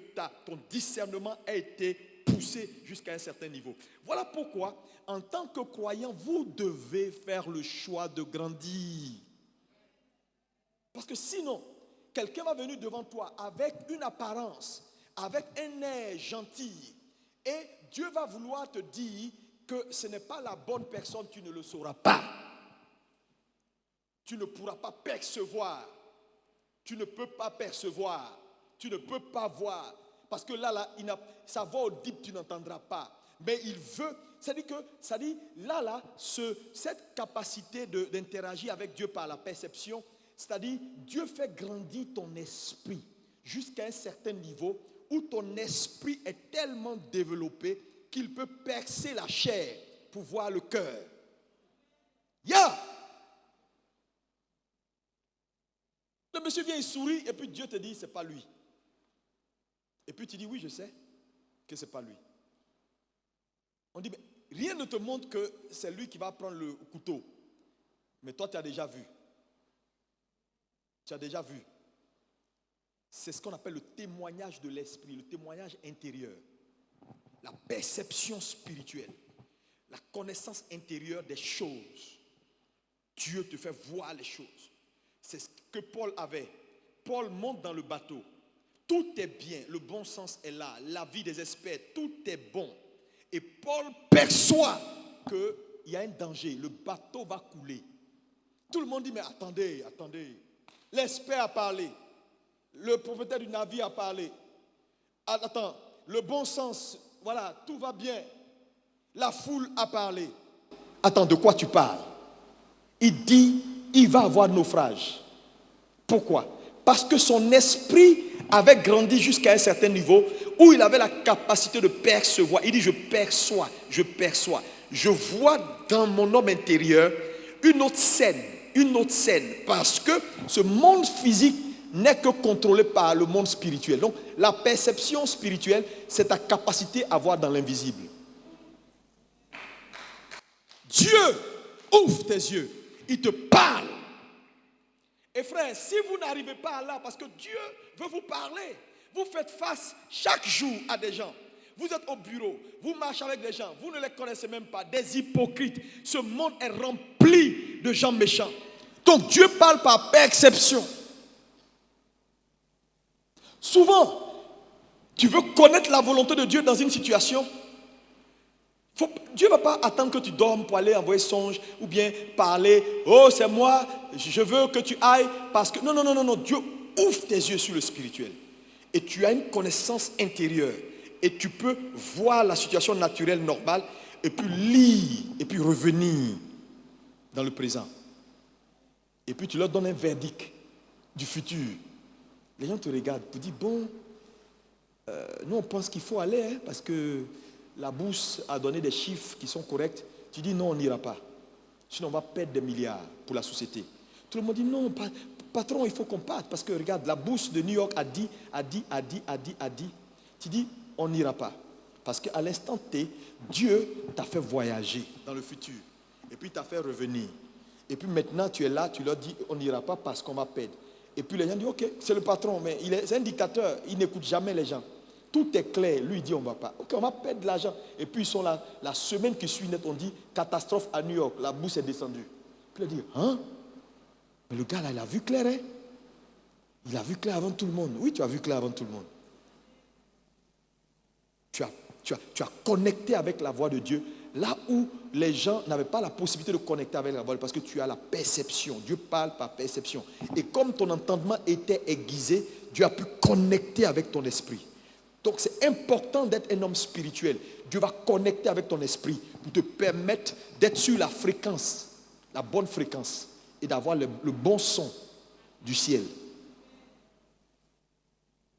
ton discernement ait été poussé jusqu'à un certain niveau. Voilà pourquoi, en tant que croyant, vous devez faire le choix de grandir. Parce que sinon, quelqu'un va venir devant toi avec une apparence, avec un air gentil, et Dieu va vouloir te dire que ce n'est pas la bonne personne, tu ne le sauras pas. Tu ne pourras pas percevoir. Tu ne peux pas percevoir. Tu ne peux pas voir. Parce que là, sa voix audible, tu n'entendras pas. Mais il veut, cette capacité d'interagir avec Dieu par la perception, c'est-à-dire, Dieu fait grandir ton esprit jusqu'à un certain niveau où ton esprit est tellement développé qu'il peut percer la chair pour voir le cœur. Le monsieur vient, il sourit, et puis Dieu te dit, c'est pas lui. Et puis tu dis, oui, je sais que c'est pas lui. On dit, mais rien ne te montre que c'est lui qui va prendre le couteau. Mais toi, tu as déjà vu. Tu as déjà vu. C'est ce qu'on appelle le témoignage de l'esprit, le témoignage intérieur. La perception spirituelle. La connaissance intérieure des choses. Dieu te fait voir les choses. C'est ce que Paul avait. Paul monte dans le bateau. Tout est bien, le bon sens est là, la vie des experts, tout est bon. Et Paul perçoit qu'il y a un danger, le bateau va couler. Tout le monde dit, mais attendez. L'expert a parlé. Le propriétaire du navire a parlé. Attends, le bon sens, voilà, tout va bien. La foule a parlé. Attends, de quoi tu parles? Il dit, il va avoir naufrage. Pourquoi? Parce que son esprit avait grandi jusqu'à un certain niveau où il avait la capacité de percevoir. Il dit, je perçois. Je vois dans mon homme intérieur une autre scène. Parce que ce monde physique n'est que contrôlé par le monde spirituel. Donc, la perception spirituelle, c'est ta capacité à voir dans l'invisible. Dieu ouvre tes yeux. Il te parle. Et frère, si vous n'arrivez pas là, parce que Dieu veut vous parler, vous faites face chaque jour à des gens. Vous êtes au bureau, vous marchez avec des gens, vous ne les connaissez même pas, des hypocrites. Ce monde est rempli de gens méchants. Donc Dieu parle par perception. Souvent, tu veux connaître la volonté de Dieu dans une situation. Dieu ne va pas attendre que tu dormes pour aller envoyer songe ou bien parler. Oh, c'est moi, je veux que tu ailles parce que... Non. Dieu ouvre tes yeux sur le spirituel. Et tu as une connaissance intérieure. Et tu peux voir la situation naturelle, normale, et puis lire, et puis revenir dans le présent. Et puis tu leur donnes un verdict du futur. Les gens te regardent, te disent, bon, nous on pense qu'il faut aller, hein, parce que la bourse a donné des chiffres qui sont corrects. Tu dis, non, on n'ira pas. Sinon on va perdre des milliards pour la société. Tout le monde dit, non, patron, il faut qu'on parte, parce que regarde, la bourse de New York a dit. Tu dis, on n'ira pas. Parce qu'à l'instant T, Dieu t'a fait voyager dans le futur. Et puis t'a fait revenir. Et puis maintenant, tu es là, tu leur dis, on n'ira pas parce qu'on va perdre. Et puis les gens disent, ok, c'est le patron, mais c'est un dictateur, il n'écoute jamais les gens. Tout est clair, lui il dit, on ne va pas. Ok, on va perdre de l'argent. Et puis ils sont là, la semaine qui suit net, on dit, catastrophe à New York, la bourse est descendue. Puis il dit, hein? Mais le gars là, il a vu clair, hein? Il a vu clair avant tout le monde. Oui, tu as vu clair avant tout le monde. Tu as connecté avec la voix de Dieu là où les gens n'avaient pas la possibilité de connecter avec la voix parce que tu as la perception. Dieu parle par perception. Et comme ton entendement était aiguisé, Dieu a pu connecter avec ton esprit. Donc c'est important d'être un homme spirituel. Dieu va connecter avec ton esprit pour te permettre d'être sur la fréquence, la bonne fréquence, et d'avoir le bon son du ciel.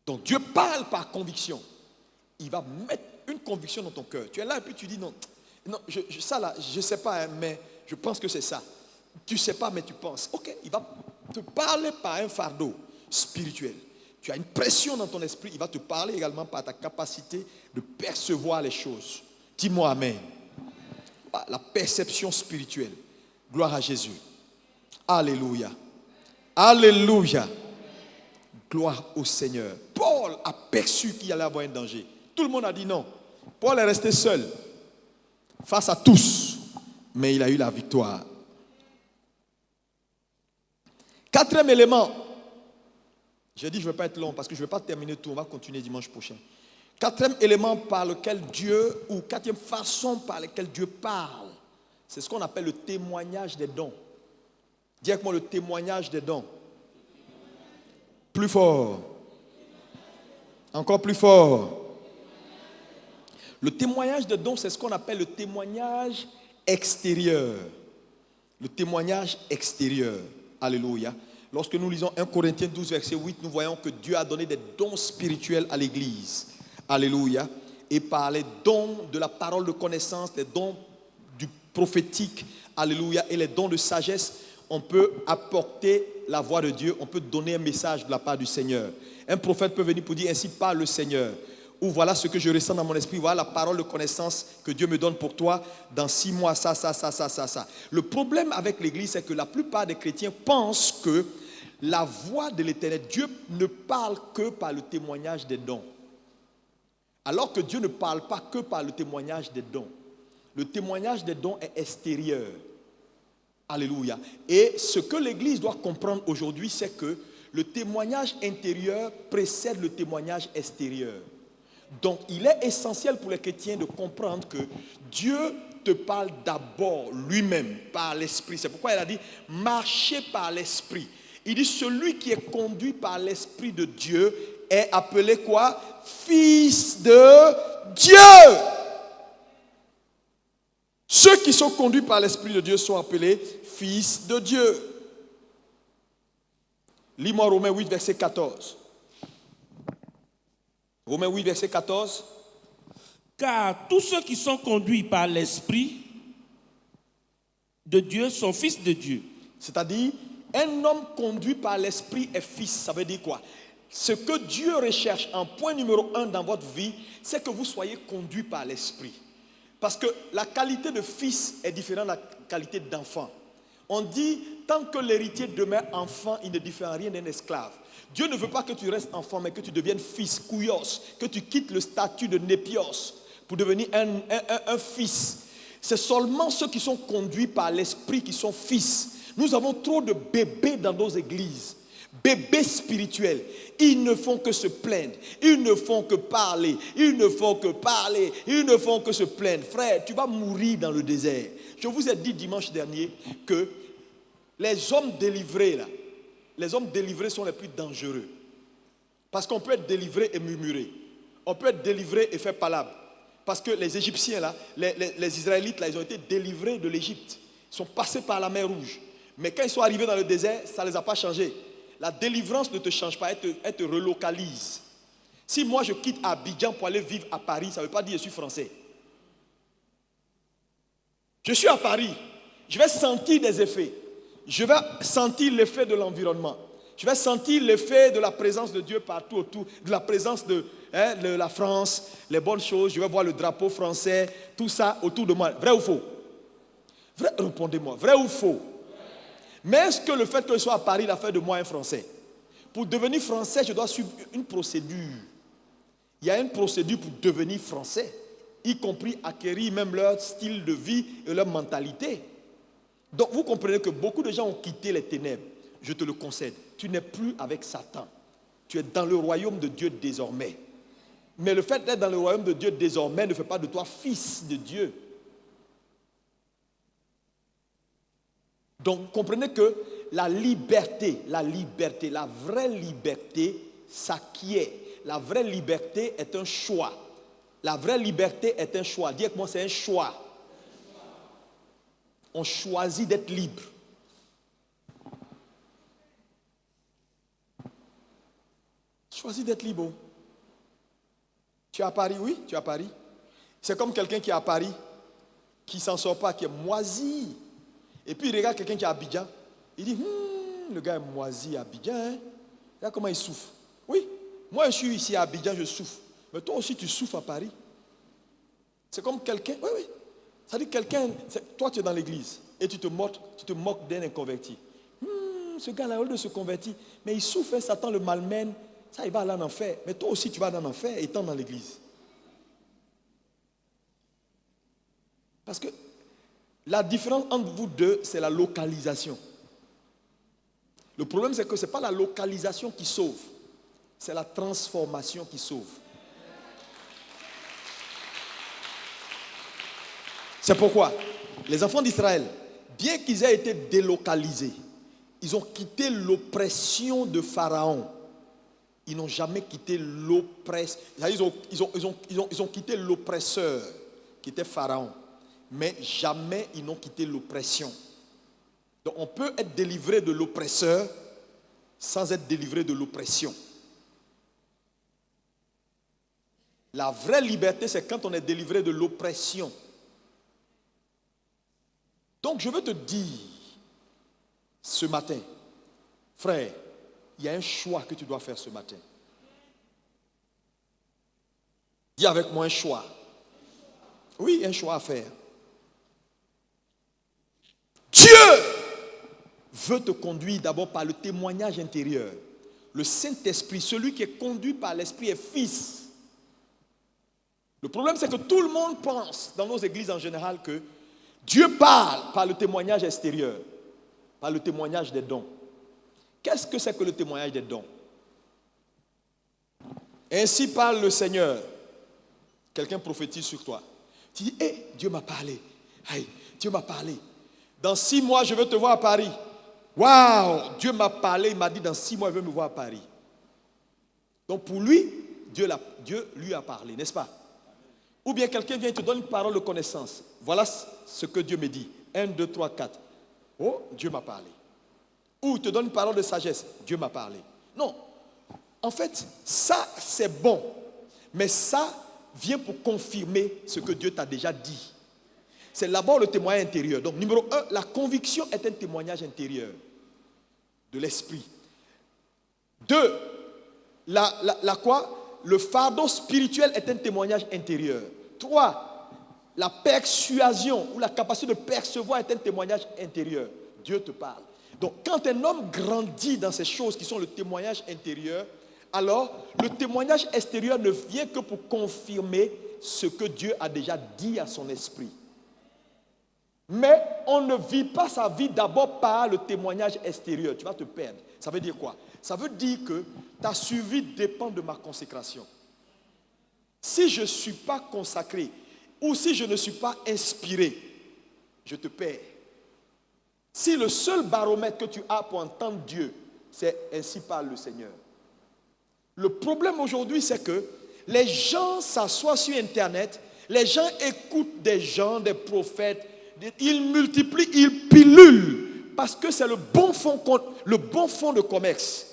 Donc Dieu parle par conviction. Il va mettre une conviction dans ton cœur. Tu es là et puis tu dis non, ça là, je ne sais pas, hein, mais je pense que c'est ça. Tu ne sais pas, mais tu penses. Ok, il va te parler par un fardeau spirituel. Tu as une pression dans ton esprit. Il va te parler également par ta capacité de percevoir les choses. Dis-moi amen. La perception spirituelle. Gloire à Jésus. Alléluia. Alléluia. Gloire au Seigneur. Paul a perçu qu'il allait avoir un danger. Tout le monde a dit non. Paul est resté seul face à tous. Mais il a eu la victoire. Quatrième élément. J'ai dit je ne vais pas être long parce que je ne vais pas terminer tout. On va continuer dimanche prochain. Quatrième élément par lequel Dieu, ou quatrième façon par laquelle Dieu parle, c'est ce qu'on appelle le témoignage des dons. Dis avec moi le témoignage des dons. Plus fort. Encore plus fort. Le témoignage des dons, c'est ce qu'on appelle le témoignage extérieur. Le témoignage extérieur. Alléluia. Lorsque nous lisons 1 Corinthiens 12, verset 8, nous voyons que Dieu a donné des dons spirituels à l'Église. Alléluia. Et par les dons de la parole de connaissance, les dons du prophétique, alléluia, et les dons de sagesse, on peut apporter la voix de Dieu, on peut donner un message de la part du Seigneur. Un prophète peut venir pour dire ainsi parle le Seigneur. Ou voilà ce que je ressens dans mon esprit, voilà la parole de connaissance que Dieu me donne pour toi dans 6 mois, ça. Le problème avec l'Église, c'est que la plupart des chrétiens pensent que la voix de l'Éternel, Dieu ne parle que par le témoignage des dons. Alors que Dieu ne parle pas que par le témoignage des dons. Le témoignage des dons est extérieur. Alléluia. Et ce que l'Église doit comprendre aujourd'hui, c'est que le témoignage intérieur précède le témoignage extérieur. Donc, il est essentiel pour les chrétiens de comprendre que Dieu te parle d'abord lui-même par l'Esprit. C'est pourquoi il a dit, marchez par l'Esprit. Il dit, celui qui est conduit par l'Esprit de Dieu est appelé quoi? Fils de Dieu. Ceux qui sont conduits par l'Esprit de Dieu sont appelés fils de Dieu. Lis-moi Romains 8, verset 14. Romains 8, verset 14. Car tous ceux qui sont conduits par l'Esprit de Dieu sont fils de Dieu. C'est-à-dire, un homme conduit par l'Esprit est fils. Ça veut dire quoi? Ce que Dieu recherche en point numéro 1 dans votre vie, c'est que vous soyez conduit par l'Esprit. Parce que la qualité de fils est différente de la qualité d'enfant. On dit, tant que l'héritier demeure enfant, il ne diffère rien d'un esclave. Dieu ne veut pas que tu restes enfant, mais que tu deviennes fils, kouios, que tu quittes le statut de népios pour devenir un fils. C'est seulement ceux qui sont conduits par l'Esprit qui sont fils. Nous avons trop de bébés dans nos églises. Bébés spirituels, ils ne font que se plaindre, ils ne font que parler, ils ne font que parler, ils ne font que se plaindre. Frère, tu vas mourir dans le désert. Je vous ai dit dimanche dernier que les hommes délivrés, là, les hommes délivrés sont les plus dangereux. Parce qu'on peut être délivré et murmurer. On peut être délivré et faire palabre. Parce que les Égyptiens, là, les Israélites, là, ils ont été délivrés de l'Égypte. Ils sont passés par la mer Rouge. Mais quand ils sont arrivés dans le désert, ça ne les a pas changés. La délivrance ne te change pas, elle te relocalise. Si moi je quitte Abidjan pour aller vivre à Paris, ça ne veut pas dire que je suis français. Je suis à Paris, je vais sentir des effets. Je vais sentir l'effet de l'environnement. Je vais sentir l'effet de la présence de Dieu partout autour, de la présence de la France, les bonnes choses. Je vais voir le drapeau français, tout ça autour de moi. Vrai ou faux? Vrai, répondez-moi, vrai ou faux? Mais est-ce que le fait que je sois à Paris a fait de moi un Français? Pour devenir Français, je dois suivre une procédure. Il y a une procédure pour devenir Français, y compris acquérir même leur style de vie et leur mentalité. Donc vous comprenez que beaucoup de gens ont quitté les ténèbres. Je te le concède. Tu n'es plus avec Satan. Tu es dans le royaume de Dieu désormais. Mais le fait d'être dans le royaume de Dieu désormais ne fait pas de toi fils de Dieu. Donc, comprenez que la liberté, la vraie liberté s'acquiert. la vraie liberté est un choix. La vraie liberté est un choix. Dis avec moi, c'est un choix. On choisit d'être libre. Choisis d'être libre. Tu es à Paris, oui, tu es à Paris. C'est comme quelqu'un qui est à Paris, qui ne s'en sort pas, qui est moisi. Et puis il regarde quelqu'un qui est à Abidjan. Il dit, le gars est moisi à Abidjan. Hein? Regarde comment il souffre. Oui, moi je suis ici à Abidjan, je souffre. Mais toi aussi tu souffres à Paris. C'est comme quelqu'un, oui. Ça dit quelqu'un, toi tu es dans l'église et tu te moques d'un inconverti. Ce gars-là, au lieu de se convertir, mais il souffre, Satan le malmène. Ça, il va aller en enfer. Mais toi aussi, tu vas en enfer étant dans l'église. Parce que la différence entre vous deux, c'est la localisation. Le problème, c'est que ce n'est pas la localisation qui sauve. C'est la transformation qui sauve. C'est pourquoi les enfants d'Israël, bien qu'ils aient été délocalisés, ils ont quitté l'oppression de Pharaon. Ils n'ont jamais quitté l'oppresseur. Ils ont quitté l'oppresseur qui était Pharaon. Mais jamais ils n'ont quitté l'oppression. Donc on peut être délivré de l'oppresseur sans être délivré de l'oppression. La vraie liberté, c'est quand on est délivré de l'oppression. Donc je veux te dire ce matin, frère, il y a un choix que tu dois faire ce matin. Dis avec moi un choix. Oui, un choix à faire. Dieu veut te conduire d'abord par le témoignage intérieur. Le Saint-Esprit, celui qui est conduit par l'Esprit est fils. Le problème, c'est que tout le monde pense, dans nos églises en général, que Dieu parle par le témoignage extérieur, par le témoignage des dons. Qu'est-ce que c'est que le témoignage des dons? Ainsi parle le Seigneur. Quelqu'un prophétise sur toi. Tu dis, Dieu m'a parlé. Hey, Dieu m'a parlé. Dans 6 mois, je veux te voir à Paris. Waouh, Dieu m'a parlé. Il m'a dit, dans 6 mois, il veut me voir à Paris. Donc pour lui, Dieu lui a parlé, n'est-ce pas? Ou bien quelqu'un vient et te donne une parole de connaissance. Voilà ce que Dieu me dit. 1, 2, 3, 4. Oh, Dieu m'a parlé. Ou te donne une parole de sagesse. Dieu m'a parlé. Non. En fait, ça, c'est bon. Mais ça vient pour confirmer ce que Dieu t'a déjà dit. C'est d'abord le témoignage intérieur. Donc, numéro 1, la conviction est un témoignage intérieur de l'esprit. 2, le fardeau spirituel est un témoignage intérieur. 3, la persuasion ou la capacité de percevoir est un témoignage intérieur. Dieu te parle. Donc, quand un homme grandit dans ces choses qui sont le témoignage intérieur, alors le témoignage extérieur ne vient que pour confirmer ce que Dieu a déjà dit à son esprit. Mais on ne vit pas sa vie d'abord par le témoignage extérieur. Tu vas te perdre. Ça veut dire quoi? Ça veut dire que ta survie dépend de ma consécration. Si je ne suis pas consacré ou si je ne suis pas inspiré, je te perds. Si le seul baromètre que tu as pour entendre Dieu, c'est ainsi parle le Seigneur. Le problème aujourd'hui, c'est que les gens s'assoient sur Internet, les gens écoutent des gens, des prophètes, ils multiplient, ils pilulent, parce que c'est le bon fond de commerce.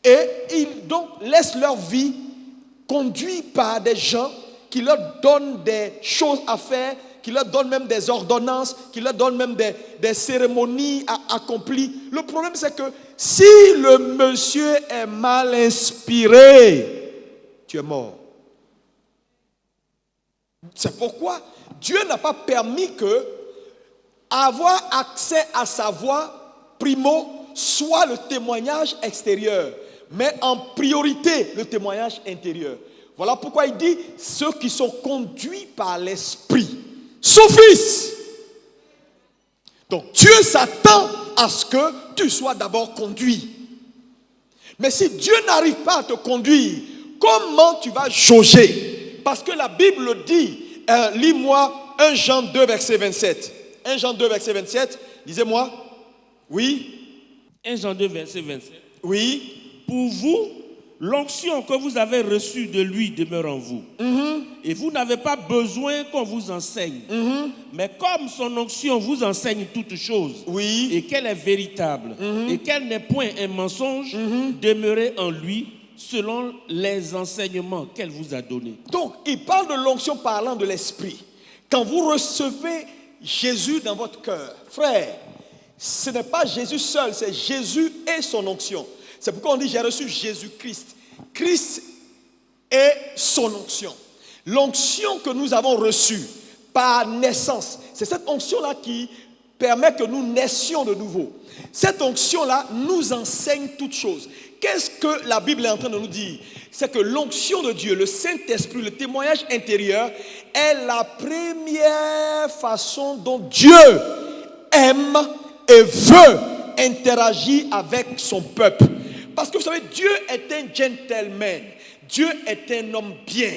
Et ils donc laissent leur vie conduite par des gens qui leur donnent des choses à faire, qui leur donnent même des ordonnances, qui leur donnent même des cérémonies à accomplir. Le problème, c'est que si le monsieur est mal inspiré, tu es mort. C'est pourquoi Dieu n'a pas permis que avoir accès à sa voix, primo, soit le témoignage extérieur, mais en priorité le témoignage intérieur. Voilà pourquoi il dit, ceux qui sont conduits par l'esprit sont fils. Donc Dieu s'attend à ce que tu sois d'abord conduit. Mais si Dieu n'arrive pas à te conduire, comment tu vas jauger? Parce que la Bible dit, lis-moi 1 Jean 2 verset 27. 1 Jean 2 verset 27, lisez-moi. Oui. 1 Jean 2 verset 27. Oui. Pour vous, l'onction que vous avez reçue de lui demeure en vous. Et vous n'avez pas besoin qu'on vous enseigne. Mais comme son onction vous enseigne toutes choses, Oui. et qu'elle est véritable, et qu'elle n'est point un mensonge, demeurez en lui selon les enseignements qu'elle vous a donnés. Donc, il parle de l'onction parlant de l'esprit. Quand vous recevez Jésus dans votre cœur, frère, ce n'est pas Jésus seul, c'est Jésus et son onction. C'est pourquoi on dit j'ai reçu Jésus-Christ. Christ est son onction. L'onction que nous avons reçue par naissance, c'est cette onction-là qui permet que nous naissions de nouveau. Cette onction-là nous enseigne toutes choses. Qu'est-ce que la Bible est en train de nous dire? C'est que l'onction de Dieu, le Saint-Esprit, le témoignage intérieur est la première façon dont Dieu aime et veut interagir avec son peuple. Parce que vous savez, Dieu est un gentleman. Dieu est un homme bien.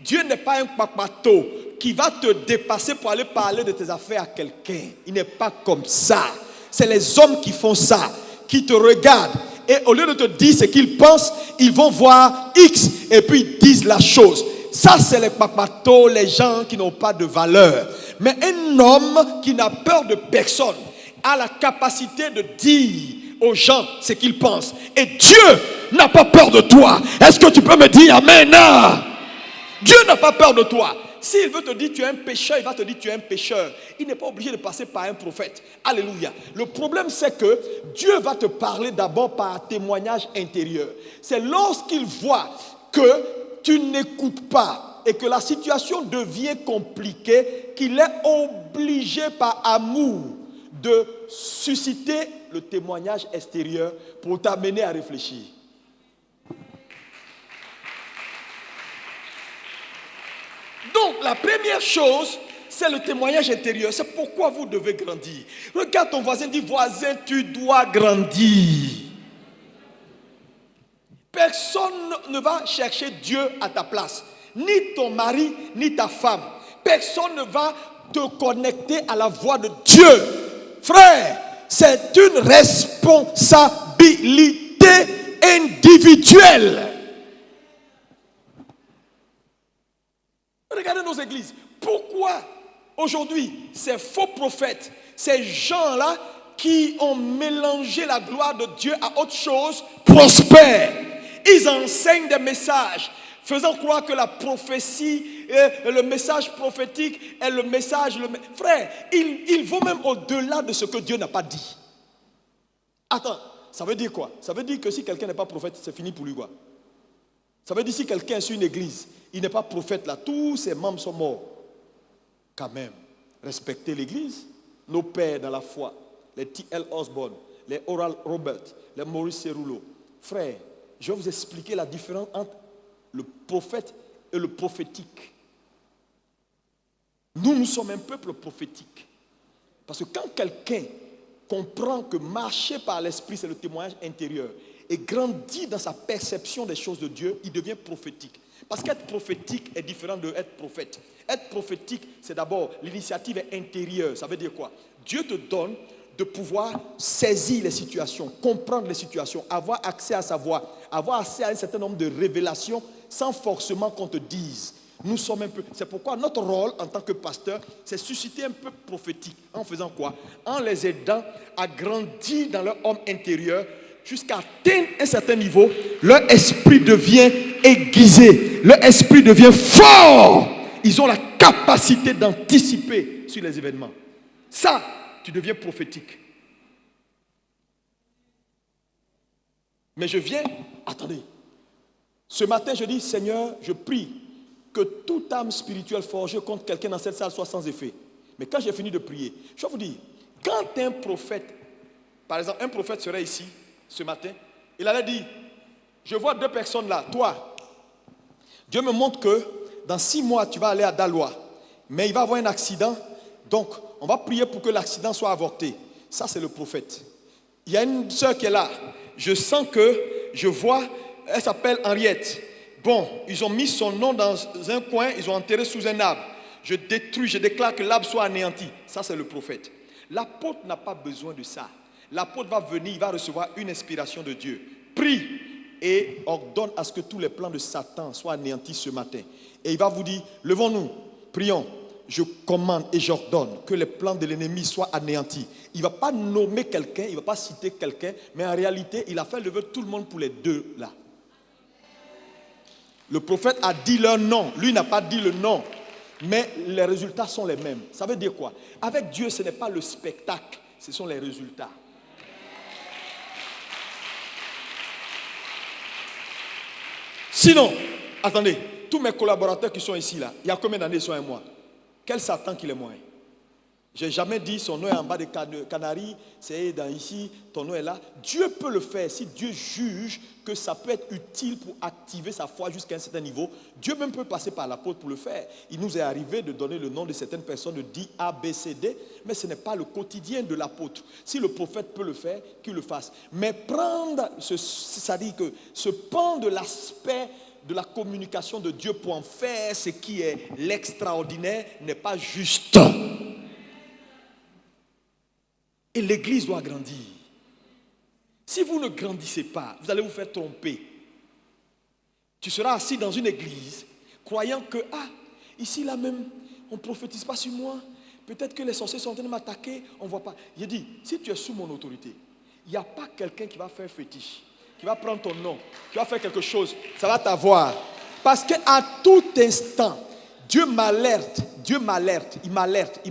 Dieu n'est pas un papato qui va te dépasser pour aller parler de tes affaires à quelqu'un. Il n'est pas comme ça. C'est les hommes qui font ça, qui te regardent. Et au lieu de te dire ce qu'ils pensent, ils vont voir X et puis ils disent la chose. Ça, c'est les papatos, les gens qui n'ont pas de valeur. Mais un homme qui n'a peur de personne a la capacité de dire aux gens ce qu'ils pensent. Et Dieu n'a pas peur de toi. Est-ce que tu peux me dire Amen? Dieu n'a pas peur de toi. S'il veut te dire tu es un pécheur, il va te dire tu es un pécheur. Il n'est pas obligé de passer par un prophète. Alléluia. Le problème c'est que Dieu va te parler d'abord par un témoignage intérieur. C'est lorsqu'il voit que tu n'écoutes pas et que la situation devient compliquée qu'il est obligé par amour de susciter le témoignage extérieur pour t'amener à réfléchir. Donc, la première chose, c'est le témoignage intérieur. C'est pourquoi vous devez grandir. Regarde ton voisin, dis, voisin, tu dois grandir. Personne ne va chercher Dieu à ta place. Ni ton mari, ni ta femme. Personne ne va te connecter à la voix de Dieu. Frère, c'est une responsabilité individuelle. Regardez nos églises. Pourquoi aujourd'hui ces faux prophètes, ces gens-là qui ont mélangé la gloire de Dieu à autre chose, prospèrent? Ils enseignent des messages faisant croire que la prophétie, le message prophétique est le message. Frère, ils vont même au-delà de ce que Dieu n'a pas dit. Attends, ça veut dire quoi? Ça veut dire que si quelqu'un n'est pas prophète, c'est fini pour lui quoi? Ça veut dire si quelqu'un est sur une église, il n'est pas prophète là, tous ses membres sont morts. Quand même, respectez l'église. Nos pères dans la foi, les T.L. Osborne, les Oral Robert, les Maurice Cerullo. Frère, je vais vous expliquer la différence entre le prophète et le prophétique. Nous sommes un peuple prophétique. Parce que quand quelqu'un comprend que marcher par l'esprit, c'est le témoignage intérieur, et grandit dans sa perception des choses de Dieu, il devient prophétique. Parce qu'être prophétique est différent de être prophète. Être prophétique, c'est d'abord, l'initiative est intérieure. Ça veut dire quoi? Dieu te donne de pouvoir saisir les situations, comprendre les situations, avoir accès à sa voix, avoir accès à un certain nombre de révélations sans forcément qu'on te dise. Nous sommes un peu... C'est pourquoi notre rôle en tant que pasteur, c'est susciter un peu prophétique. En faisant quoi? En les aidant à grandir dans leur homme intérieur jusqu'à atteindre un certain niveau. Leur esprit devient aiguisé. Leur esprit devient fort. Ils ont la capacité d'anticiper sur les événements. Ça, tu deviens prophétique. Mais je viens, attendez. Ce matin, je dis, Seigneur, je prie que toute âme spirituelle forgée contre quelqu'un dans cette salle soit sans effet. Mais quand j'ai fini de prier, je vais vous dire, quand un prophète, par exemple, un prophète serait ici ce matin, il allait dire, je vois deux personnes là, toi, Dieu me montre que dans 6 mois, tu vas aller à Daloa, mais il va avoir un accident, donc on va prier pour que l'accident soit avorté. Ça, c'est le prophète. Il y a une soeur qui est là, je sens que, je vois, elle s'appelle Henriette. Bon, ils ont mis son nom dans un coin, ils ont enterré sous un arbre. Je détruis, je déclare que l'arbre soit anéanti. Ça, c'est le prophète. L'apôtre n'a pas besoin de ça. L'apôtre va venir, il va recevoir une inspiration de Dieu. Prie et ordonne à ce que tous les plans de Satan soient anéantis ce matin. Et il va vous dire, levons-nous, prions. Je commande et j'ordonne que les plans de l'ennemi soient anéantis. Il ne va pas nommer quelqu'un, il ne va pas citer quelqu'un, mais en réalité, il a fait lever tout le monde pour les deux là. Le prophète a dit leur nom, lui n'a pas dit le nom, mais les résultats sont les mêmes. Ça veut dire quoi? Avec Dieu, ce n'est pas le spectacle, ce sont les résultats. Sinon, attendez, tous mes collaborateurs qui sont ici là, il y a combien d'années ils sont avec moi? Quel Satan qu'il est moins? Je n'ai jamais dit son nom est en bas des Canaries, c'est dans ici, ton nom est là. Dieu peut le faire si Dieu juge que ça peut être utile pour activer sa foi jusqu'à un certain niveau. Dieu même peut passer par l'apôtre pour le faire. Il nous est arrivé de donner le nom de certaines personnes, de dire A, B, C, D, mais ce n'est pas le quotidien de l'apôtre. Si le prophète peut le faire, qu'il le fasse. Mais prendre, c'est-à-dire que ce pan de l'aspect de la communication de Dieu pour en faire ce qui est l'extraordinaire n'est pas juste. Et l'église doit grandir. Si vous ne grandissez pas, vous allez vous faire tromper. Tu seras assis dans une église, croyant que, ici là même, on ne prophétise pas sur moi. Peut-être que les sorciers sont en train de m'attaquer, on ne voit pas. J'ai dit, si tu es sous mon autorité, il n'y a pas quelqu'un qui va faire fétiche, qui va prendre ton nom, qui va faire quelque chose, ça va t'avoir. Parce qu'à tout instant, Dieu m'alerte, il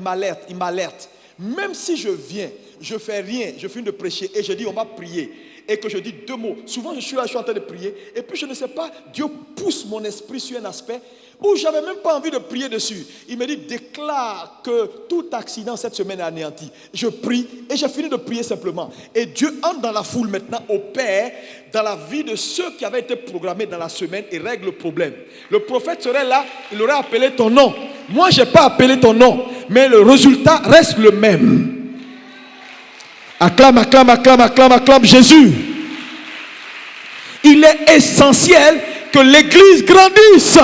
m'alerte. Même si je viens, je ne fais rien, je finis de prêcher et je dis on va prier et que je dis deux mots. Souvent je suis là, je suis en train de prier et puis je ne sais pas, Dieu pousse mon esprit sur un aspect où je n'avais même pas envie de prier dessus. Il me dit déclare que tout accident cette semaine est anéanti. Je prie et j'ai fini de prier simplement. Et Dieu entre dans la foule maintenant, opère dans la vie de ceux qui avaient été programmés dans la semaine et règle le problème. Le prophète serait là, il aurait appelé ton nom. Moi je n'ai pas appelé ton nom, mais le résultat reste le même. Acclame, acclame, acclame, acclame, acclame Jésus. Il est essentiel que l'église grandisse.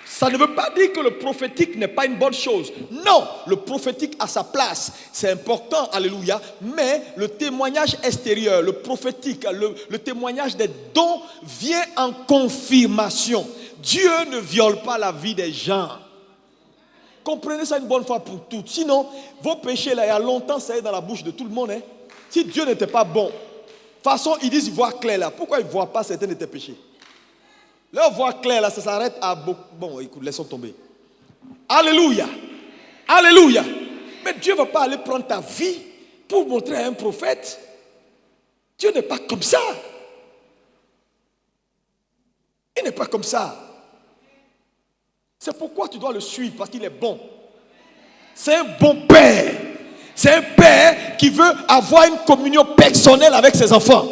Ça ne veut pas dire que le prophétique n'est pas une bonne chose. Non, le prophétique a sa place. C'est important, alléluia. Mais le témoignage extérieur, le prophétique, le témoignage des dons vient en confirmation. Dieu ne viole pas la vie des gens. Comprenez ça une bonne fois pour toutes. Sinon, vos péchés, là, il y a longtemps, ça est dans la bouche de tout le monde. Hein. Si Dieu n'était pas bon, de toute façon, ils disent qu'ils voient clair là. Pourquoi ils ne voient pas certains de tes péchés? Leur voix clair là, ça s'arrête à beaucoup. Bon, écoute, laissons tomber. Alléluia. Alléluia. Mais Dieu ne va pas aller prendre ta vie pour montrer à un prophète. Dieu n'est pas comme ça. Il n'est pas comme ça. C'est pourquoi tu dois le suivre, parce qu'il est bon. C'est un bon père. C'est un père qui veut avoir une communion personnelle avec ses enfants.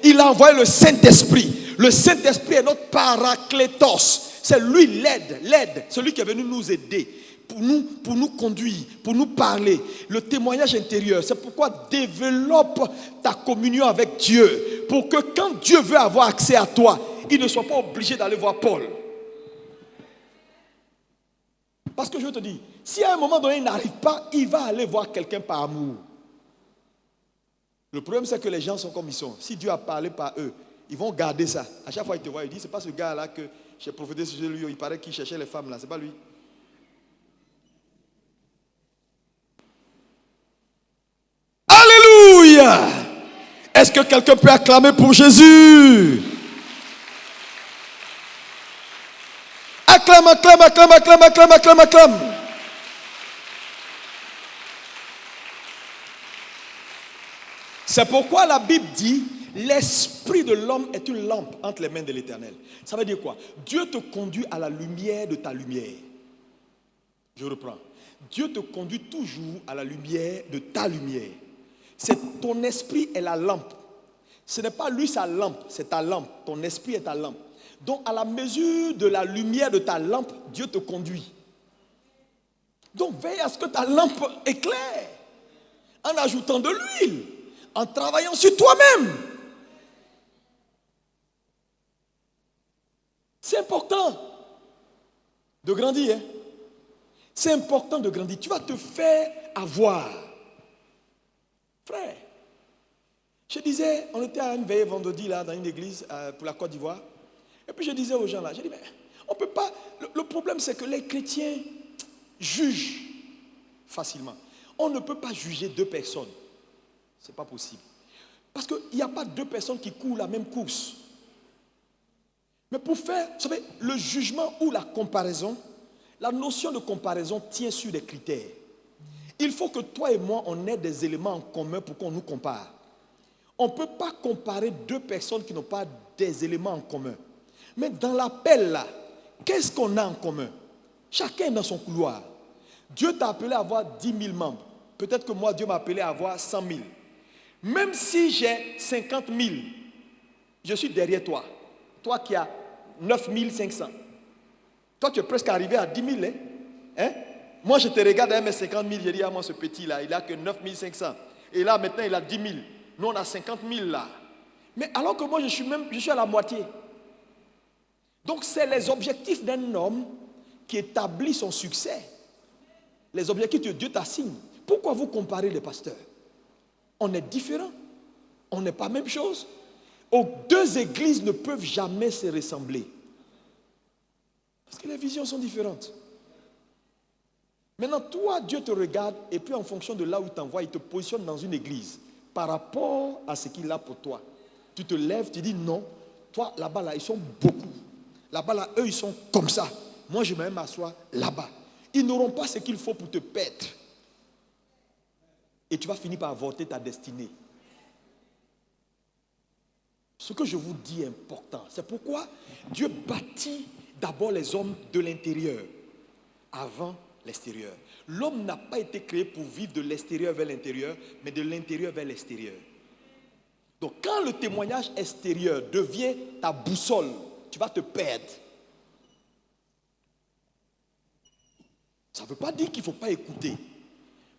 Il a envoyé le Saint-Esprit. Le Saint-Esprit est notre paraclétos. C'est lui l'aide, celui qui est venu nous aider, pour nous conduire, pour nous parler. Le témoignage intérieur, c'est pourquoi développe ta communion avec Dieu, pour que quand Dieu veut avoir accès à toi, il ne soit pas obligé d'aller voir Paul. Parce que je te dis, si à un moment donné il n'arrive pas, il va aller voir quelqu'un par amour. Le problème c'est que les gens sont comme ils sont. Si Dieu a parlé par eux, ils vont garder ça. À chaque fois qu'ils te voient, ils disent, c'est pas ce gars-là que j'ai prophétisé sur lui, il paraît qu'il cherchait les femmes là, c'est pas lui. Alléluia! Est-ce que quelqu'un peut acclamer pour Jésus? Acclame, acclame, acclame, acclame, acclame, acclame, acclame. C'est pourquoi la Bible dit, l'esprit de l'homme est une lampe entre les mains de l'Éternel. Ça veut dire quoi? Dieu te conduit à la lumière de ta lumière. Je reprends. Dieu te conduit toujours à la lumière de ta lumière. C'est ton esprit est la lampe. Ce n'est pas lui sa lampe, c'est ta lampe. Ton esprit est ta lampe. Donc à la mesure de la lumière de ta lampe, Dieu te conduit. Donc veille à ce que ta lampe éclaire en ajoutant de l'huile, en travaillant sur toi-même. C'est important de grandir. Hein? C'est important de grandir. Tu vas te faire avoir. Frère, Je disais, on était à une veillée vendredi là, dans une église pour la Côte d'Ivoire. Et puis je disais aux gens là, je dis, mais on ne peut pas. Le problème c'est que les chrétiens jugent facilement. On ne peut pas juger deux personnes. Ce n'est pas possible. Parce qu'il n'y a pas deux personnes qui courent la même course. Mais pour faire, vous savez, le jugement ou la comparaison, la notion de comparaison tient sur des critères. Il faut que toi et moi, on ait des éléments en commun pour qu'on nous compare. On ne peut pas comparer deux personnes qui n'ont pas des éléments en commun. Mais dans l'appel là, qu'est-ce qu'on a en commun? Chacun est dans son couloir. Dieu t'a appelé à avoir 10 000 membres. Peut-être que moi, Dieu m'a appelé à avoir 100 000. Même si j'ai 50 000, je suis derrière toi. Toi qui as 9 500. Toi, tu es presque arrivé à 10 000. Hein? Moi, je te regarde à mes 50 000, je dis à moi, ce petit-là, il n'a que 9 500. Et là, maintenant, il a 10 000. Nous, on a 50 000 là. Mais alors que moi, je suis à la moitié. Donc, c'est les objectifs d'un homme qui établit son succès. Les objectifs que Dieu t'assigne. Pourquoi vous comparez les pasteurs? On est différents. On n'est pas la même chose. Deux églises ne peuvent jamais se ressembler. Parce que les visions sont différentes. Maintenant, toi, Dieu te regarde et puis en fonction de là où il t'envoie, il te positionne dans une église par rapport à ce qu'il a pour toi. Tu te lèves, tu dis non. Toi, là-bas, là, ils sont beaucoup. Là-bas, là, eux, ils sont comme ça. Moi, je vais même m'asseoir là-bas. Ils n'auront pas ce qu'il faut pour te perdre. Et tu vas finir par avorter ta destinée. Ce que je vous dis est important. C'est pourquoi Dieu bâtit d'abord les hommes de l'intérieur avant l'extérieur. L'homme n'a pas été créé pour vivre de l'extérieur vers l'intérieur, mais de l'intérieur vers l'extérieur. Donc quand le témoignage extérieur devient ta boussole, tu vas te perdre. Ça ne veut pas dire qu'il ne faut pas écouter.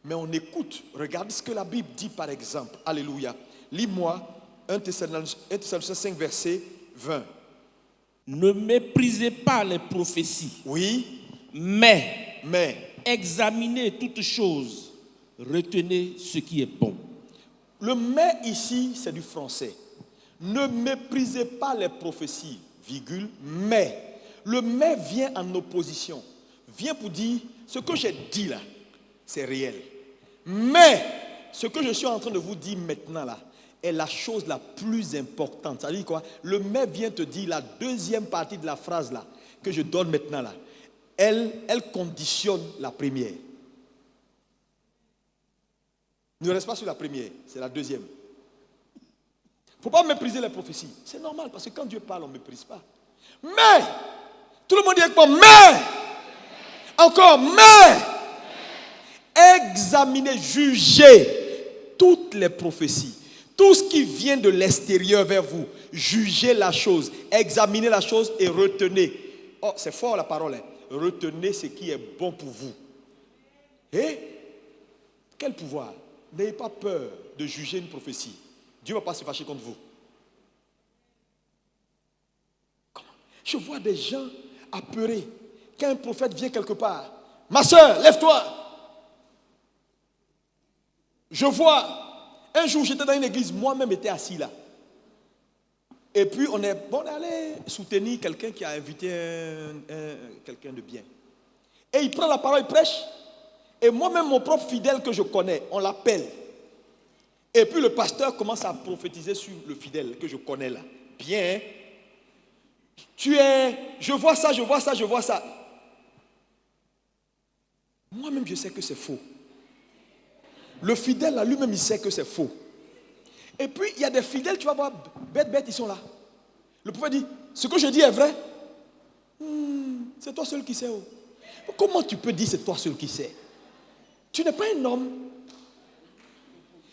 Mais on écoute. Regarde ce que la Bible dit par exemple. Alléluia. Lis-moi 1 Thessaloniciens 5 verset 20. Ne méprisez pas les prophéties. Oui. Mais examinez toutes choses. Retenez ce qui est bon. Le mais ici, c'est du français. Ne méprisez pas les prophéties, virgule, mais. Le mais vient en opposition. Vient pour dire, ce que j'ai dit là, c'est réel. Mais, ce que je suis en train de vous dire maintenant là, est la chose la plus importante. Ça veut dire quoi? Le mais vient te dire la deuxième partie de la phrase là, que je donne maintenant là. Elle conditionne la première. Ne reste pas sur la première, c'est la deuxième. Il ne faut pas mépriser les prophéties. C'est normal parce que quand Dieu parle, on ne méprise pas. Mais, tout le monde dit avec moi, mais, encore, mais, examinez, jugez toutes les prophéties. Tout ce qui vient de l'extérieur vers vous, jugez la chose, examinez la chose et retenez. Oh, c'est fort la parole. Hein. Retenez ce qui est bon pour vous. Et quel pouvoir? N'ayez pas peur de juger une prophétie. Dieu ne va pas se fâcher contre vous. Comment? Je vois des gens apeurés. Quand un prophète vient quelque part, ma soeur, lève-toi. Je vois, un jour j'étais dans une église, moi-même j'étais assis là. Et puis on est allé soutenir quelqu'un qui a invité quelqu'un de bien. Et il prend la parole, il prêche. Et moi-même, mon propre fidèle que je connais, on l'appelle. Et puis le pasteur commence à prophétiser sur le fidèle que je connais là. Bien. Je vois ça, je vois ça, je vois ça. Moi-même, je sais que c'est faux. Le fidèle là, lui-même, il sait que c'est faux. Et puis, il y a des fidèles, tu vas voir, bêtes, ils sont là. Le prophète dit, ce que je dis est vrai. C'est toi seul qui sais. Oh. Comment tu peux dire c'est toi seul qui sais? Tu n'es pas un homme.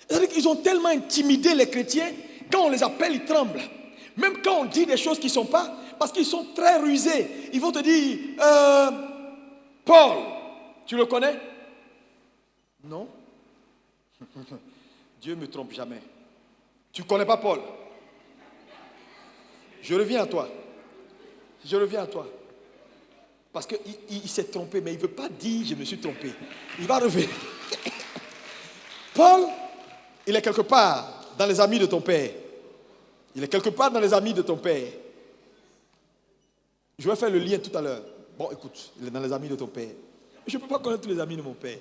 C'est-à-dire qu'ils ont tellement intimidé les chrétiens, quand on les appelle, ils tremblent. Même quand on dit des choses qui ne sont pas, parce qu'ils sont très rusés. Ils vont te dire, Paul, tu le connais? Non. Dieu ne me trompe jamais. Tu ne connais pas Paul? Je reviens à toi. Je reviens à toi. Parce qu'il s'est trompé, mais il ne veut pas dire je me suis trompé. Il va revenir. Paul, il est quelque part dans les amis de ton père. Il est quelque part dans les amis de ton père. Je vais faire le lien tout à l'heure. Bon, écoute, il est dans les amis de ton père. Je ne peux pas connaître tous les amis de mon père.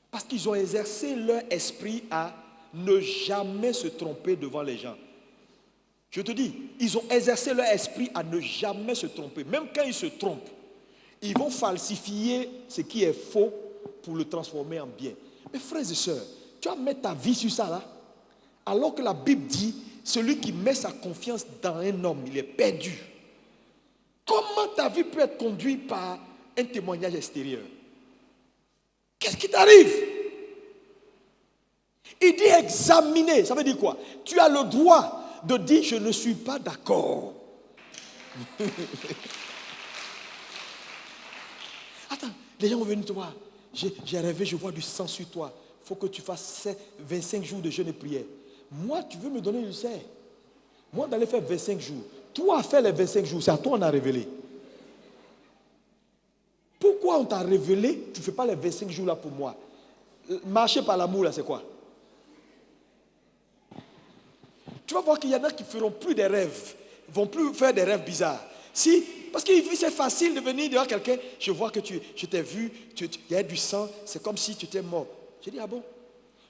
Parce qu'ils ont exercé leur esprit à ne jamais se tromper devant les gens. Je te dis, ils ont exercé leur esprit à ne jamais se tromper. Même quand ils se trompent, ils vont falsifier ce qui est faux pour le transformer en bien. Mais frères et sœurs, tu vas mettre ta vie sur ça là. Alors que la Bible dit, celui qui met sa confiance dans un homme, il est perdu. Comment ta vie peut être conduite par un témoignage extérieur? Qu'est-ce qui t'arrive? Il dit examiner. Ça veut dire quoi? Tu as le droit de dire je ne suis pas d'accord. Attends, les gens vont venir te voir. J'ai rêvé, je vois du sang sur toi. Il faut que tu fasses 25 jours de jeûne et prière. Moi, tu veux me donner le sein. Moi, d'aller faire 25 jours. Toi, faire les 25 jours, c'est à toi on a révélé. Pourquoi on t'a révélé, tu ne fais pas les 25 jours là pour moi? Marcher par l'amour là, c'est quoi? Tu vas voir qu'il y en a qui ne feront plus des rêves, ne vont plus faire des rêves bizarres. Si, parce que c'est facile de venir devant quelqu'un, je vois que je t'ai vu, il y a du sang, c'est comme si tu étais mort. J'ai dit, ah bon?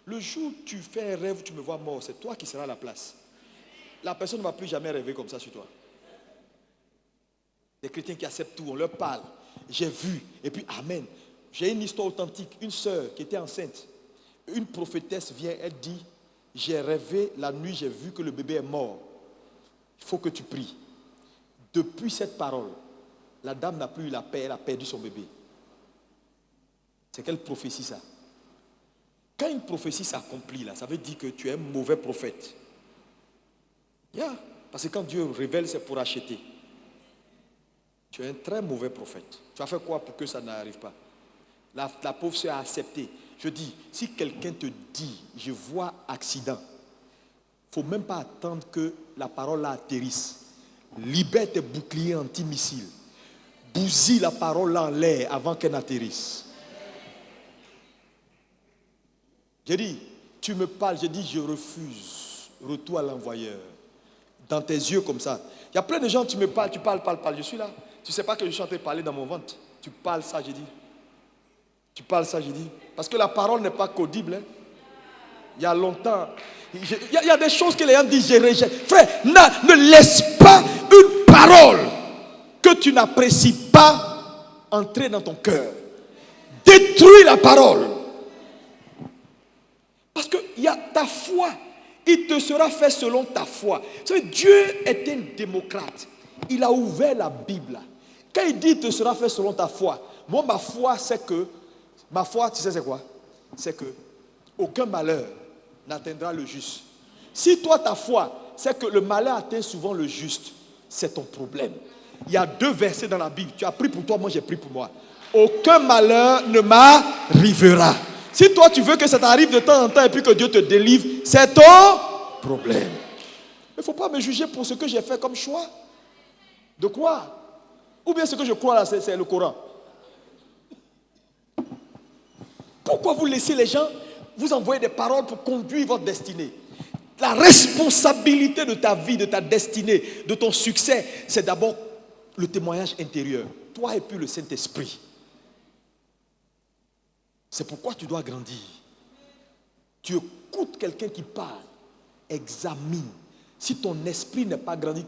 Le jour où tu fais un rêve où tu me vois mort, c'est toi qui seras à la place. La personne ne va plus jamais rêver comme ça sur toi. Des chrétiens qui acceptent tout, on leur parle. J'ai vu, et puis amen. J'ai une histoire authentique, une sœur qui était enceinte. Une prophétesse vient, elle dit, j'ai rêvé, la nuit j'ai vu que le bébé est mort. Il faut que tu pries. Depuis cette parole, la dame n'a plus eu la paix, elle a perdu son bébé. C'est quelle prophétie ça? Quand une prophétie s'accomplit là, ça veut dire que tu es un mauvais prophète. Yeah. Parce que quand Dieu révèle, c'est pour acheter. Tu es un très mauvais prophète. Tu as fait quoi pour que ça n'arrive pas? La pauvre sœur a accepté. Je dis, si quelqu'un te dit, je vois accident, il ne faut même pas attendre que la parole là atterrisse. Libère tes boucliers anti-missiles. Bousille la parole là en l'air avant qu'elle n'atterrisse. J'ai dit, tu me parles, j'ai dit, je refuse. Retour à l'envoyeur. Dans tes yeux comme ça. Il y a plein de gens, tu me parles, tu parles. Je suis là. Tu ne sais pas que je suis en train de parler dans mon ventre. Tu parles ça, j'ai dit. Tu parles ça, j'ai dit. Parce que la parole n'est pas caudible. Hein. Il y a longtemps. Il y a des choses que les gens disent, je rejette. Frère, ne laisse pas une parole que tu n'apprécies pas entrer dans ton cœur. Détruis la parole. Parce que il y a ta foi. Il te sera fait selon ta foi. Dieu est un démocrate. Il a ouvert la Bible. Quand il dit il te sera fait selon ta foi, moi ma foi c'est que, ma foi tu sais c'est quoi? C'est que aucun malheur n'atteindra le juste. Si toi ta foi c'est que le malheur atteint souvent le juste, c'est ton problème. Il y a 2 versets dans la Bible. Tu as pris pour toi, moi j'ai pris pour moi. Aucun malheur ne m'arrivera. Si toi tu veux que ça t'arrive de temps en temps et puis que Dieu te délivre, c'est ton problème. Il ne faut pas me juger pour ce que j'ai fait comme choix. De quoi? Ou bien ce que je crois là, c'est le Coran. Pourquoi vous laissez les gens vous envoyer des paroles pour conduire votre destinée? La responsabilité de ta vie, de ta destinée, de ton succès, c'est d'abord le témoignage intérieur. Toi et puis le Saint-Esprit. C'est pourquoi tu dois grandir. Tu écoutes quelqu'un qui parle, examine. Si ton esprit n'est pas grandi,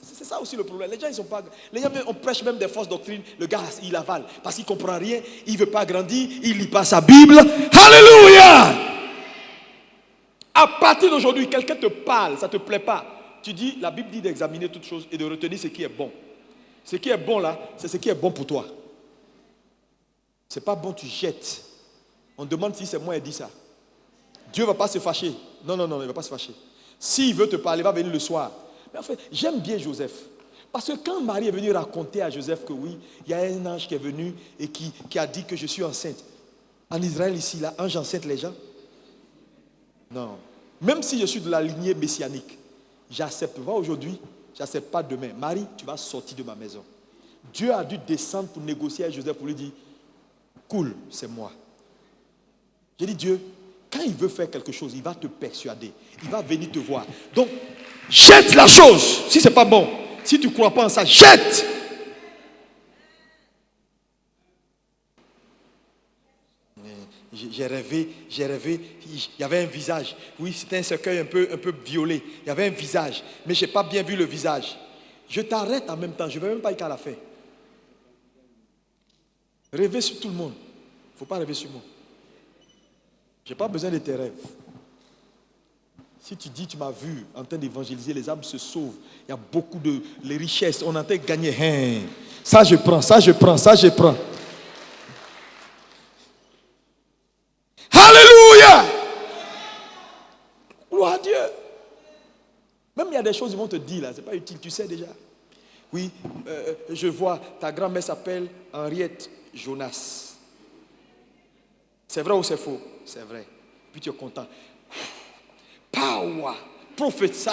c'est ça aussi le problème. Les gens, ils sont pas. Les gens, on prêche même des fausses doctrines. Le gars, il avale parce qu'il ne comprend rien. Il ne veut pas grandir. Il ne lit pas sa Bible. Alléluia! À partir d'aujourd'hui, quelqu'un te parle, ça ne te plaît pas. Tu dis, la Bible dit d'examiner toutes choses et de retenir ce qui est bon. Ce qui est bon là, c'est ce qui est bon pour toi. Ce n'est pas bon, tu jettes. On demande si c'est moi qui ai dit ça. Dieu ne va pas se fâcher. Non, il ne va pas se fâcher. S'il veut te parler, il va venir le soir. Mais en fait, j'aime bien Joseph. Parce que quand Marie est venue raconter à Joseph que oui, il y a un ange qui est venu et qui a dit que je suis enceinte. En Israël ici, là, ange enceinte les gens? Non. Même si je suis de la lignée messianique, j'accepte pas aujourd'hui, j'accepte pas demain. Marie, tu vas sortir de ma maison. Dieu a dû descendre pour négocier avec Joseph pour lui dire, cool, c'est moi. J'ai dit, Dieu, Quand il veut faire quelque chose, il va te persuader. Il va venir te voir. Donc, jette la chose. Si ce n'est pas bon, si tu ne crois pas en ça, jette. J'ai rêvé, il y avait un visage. Oui, c'était un cercueil un peu violet. Il y avait un visage, mais je n'ai pas bien vu le visage. Je t'arrête en même temps, je ne vais même pas y qu'à la fin. Rêver sur tout le monde. Il ne faut pas rêver sur moi. Je n'ai pas besoin de tes rêves. Si tu dis, tu m'as vu en train d'évangéliser, les âmes se sauvent. Il y a beaucoup de les richesses, on est en train de gagner. Hein. Ça je prends, ça je prends, ça je prends. Alléluia! Gloire à Dieu. Même il y a des choses qu'ils vont te dire là, c'est pas utile, tu sais déjà. Oui, je vois, ta grand-mère s'appelle Henriette Jonas. C'est vrai ou c'est faux? C'est vrai. Puis tu es content. Power, prophesy.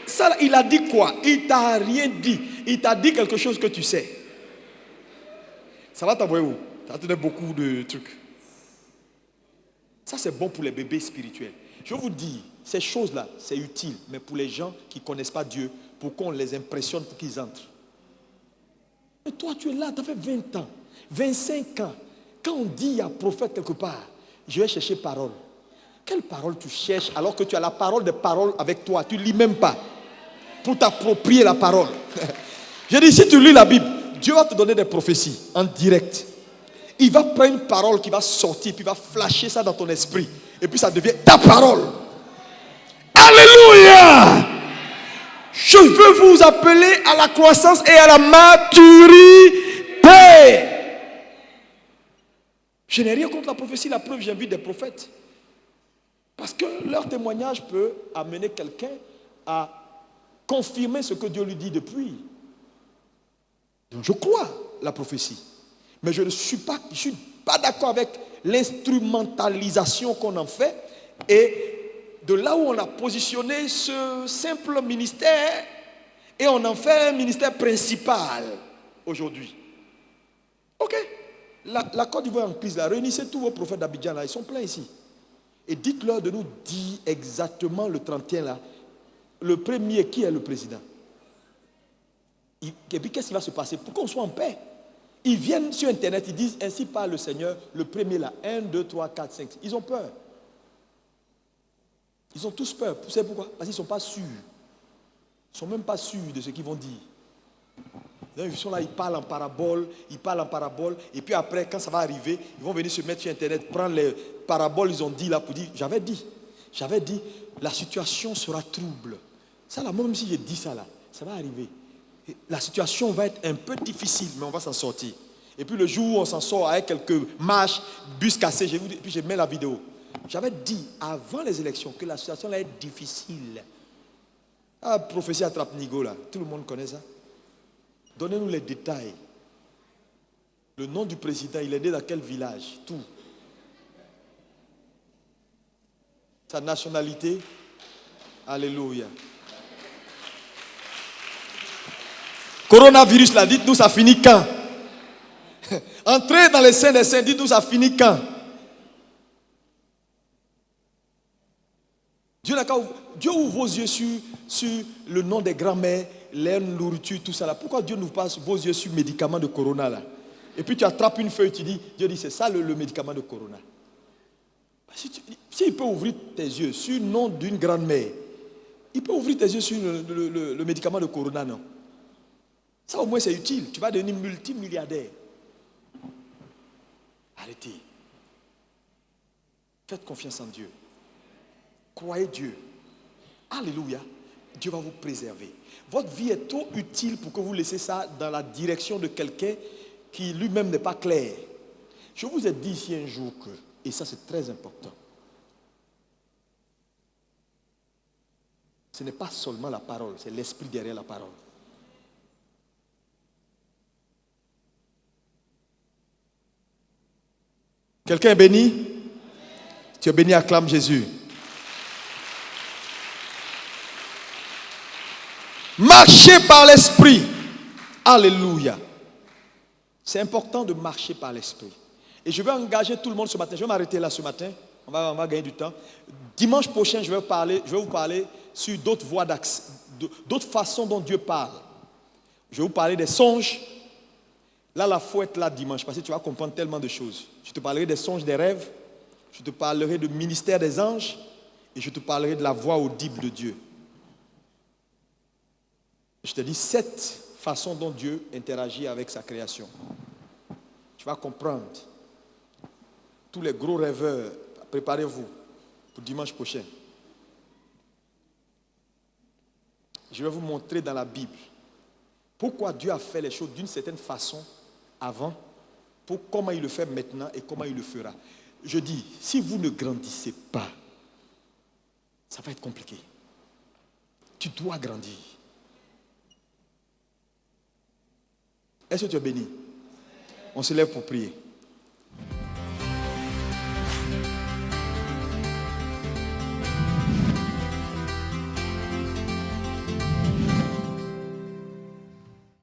Ça, il a dit quoi? Il t'a rien dit. Il t'a dit quelque chose que tu sais. Ça va t'envoyer où? Ça va te donner beaucoup de trucs. Ça, c'est bon pour les bébés spirituels. Je vous dis, ces choses-là, c'est utile, mais pour les gens qui ne connaissent pas Dieu, pour qu'on les impressionne, pour qu'ils entrent. Mais toi, tu es là, tu as fait 20 ans, 25 ans. Quand on dit il y a prophète quelque part, je vais chercher parole. Quelle parole tu cherches alors que tu as la parole des paroles avec toi? Tu ne lis même pas pour t'approprier la parole. Je dis, si tu lis la Bible, Dieu va te donner des prophéties en direct. Il va prendre une parole qui va sortir, puis il va flasher ça dans ton esprit. Et puis ça devient ta parole. Alléluia! Je veux vous appeler à la croissance et à la maturité. Je n'ai rien contre la prophétie, la preuve, j'invite des prophètes. Parce que leur témoignage peut amener quelqu'un à confirmer ce que Dieu lui dit depuis. Donc je crois la prophétie. Mais je ne suis pas d'accord avec l'instrumentalisation qu'on en fait et de là où on a positionné ce simple ministère et on en fait un ministère principal aujourd'hui. Ok. La Côte d'Ivoire en crise, là, réunissez tous vos prophètes d'Abidjan, là, ils sont pleins ici. Et dites-leur de nous dire exactement le 31 là, le premier, qui est le président. Et puis qu'est-ce qui va se passer pour qu'on soit en paix? Ils viennent sur Internet, ils disent ainsi parle le Seigneur, le premier là, 1, 2, 3, 4, 5. Ils ont peur. Ils ont tous peur. Vous savez pourquoi? Parce qu'ils ne sont pas sûrs. Ils ne sont même pas sûrs de ce qu'ils vont dire. Donc, ils sont là, ils parlent en parabole, et puis après, quand ça va arriver, ils vont venir se mettre sur Internet, prendre les paraboles, ils ont dit là pour dire, j'avais dit, la situation sera trouble. Ça là, même si j'ai dit ça là, ça va arriver. La situation va être un peu difficile, mais on va s'en sortir. Et puis le jour où on s'en sort avec quelques marches, bus cassés, et puis je mets la vidéo. J'avais dit avant les élections que la situation allait être difficile. Ah, prophétie attrape-nigo là, tout le monde connaît ça. Donnez-nous les détails. Le nom du président, il est né dans quel village? Tout. Sa nationalité. Alléluia. Coronavirus là, dites-nous ça finit quand? Entrez dans les saints des saints, dites-nous ça finit quand? Dieu ouvre vos yeux sur le nom des grands-mères, l'air, nourriture, tout ça là. Pourquoi Dieu n'ouvre pas vos yeux sur le médicament de corona là? Et puis tu attrapes une feuille, tu dis, Dieu dit c'est ça le médicament de corona. S'il peut ouvrir tes yeux sur le nom d'une grand-mère, il peut ouvrir tes yeux sur le médicament de corona, non? Ça au moins c'est utile, tu vas devenir multimilliardaire. Arrêtez. Faites confiance en Dieu. Croyez Dieu. Alléluia. Dieu va vous préserver. Votre vie est trop utile pour que vous laissiez ça dans la direction de quelqu'un qui lui-même n'est pas clair. Je vous ai dit ici un jour que, et ça c'est très important, ce n'est pas seulement la parole, c'est l'esprit derrière la parole. Quelqu'un est béni? Tu es béni, acclame Jésus. Marcher par l'esprit. Alléluia. C'est important de marcher par l'esprit. Et je vais engager tout le monde ce matin. Je vais m'arrêter là ce matin. On va gagner du temps. Dimanche prochain, je vais vous parler sur d'autres voies d'accès, d'autres façons dont Dieu parle. Je vais vous parler des songes. Là, il faut être là dimanche parce que tu vas comprendre tellement de choses. Je te parlerai des songes, des rêves. Je te parlerai du ministère des anges. Et je te parlerai de la voix audible de Dieu. Je te dis 7 façons dont Dieu interagit avec sa création. Tu vas comprendre. Tous les gros rêveurs, préparez-vous pour dimanche prochain. Je vais vous montrer dans la Bible pourquoi Dieu a fait les choses d'une certaine façon avant, pour comment il le fait maintenant et comment il le fera. Je dis, si vous ne grandissez pas, ça va être compliqué. Tu dois grandir. Est-ce que tu es béni? On se lève pour prier.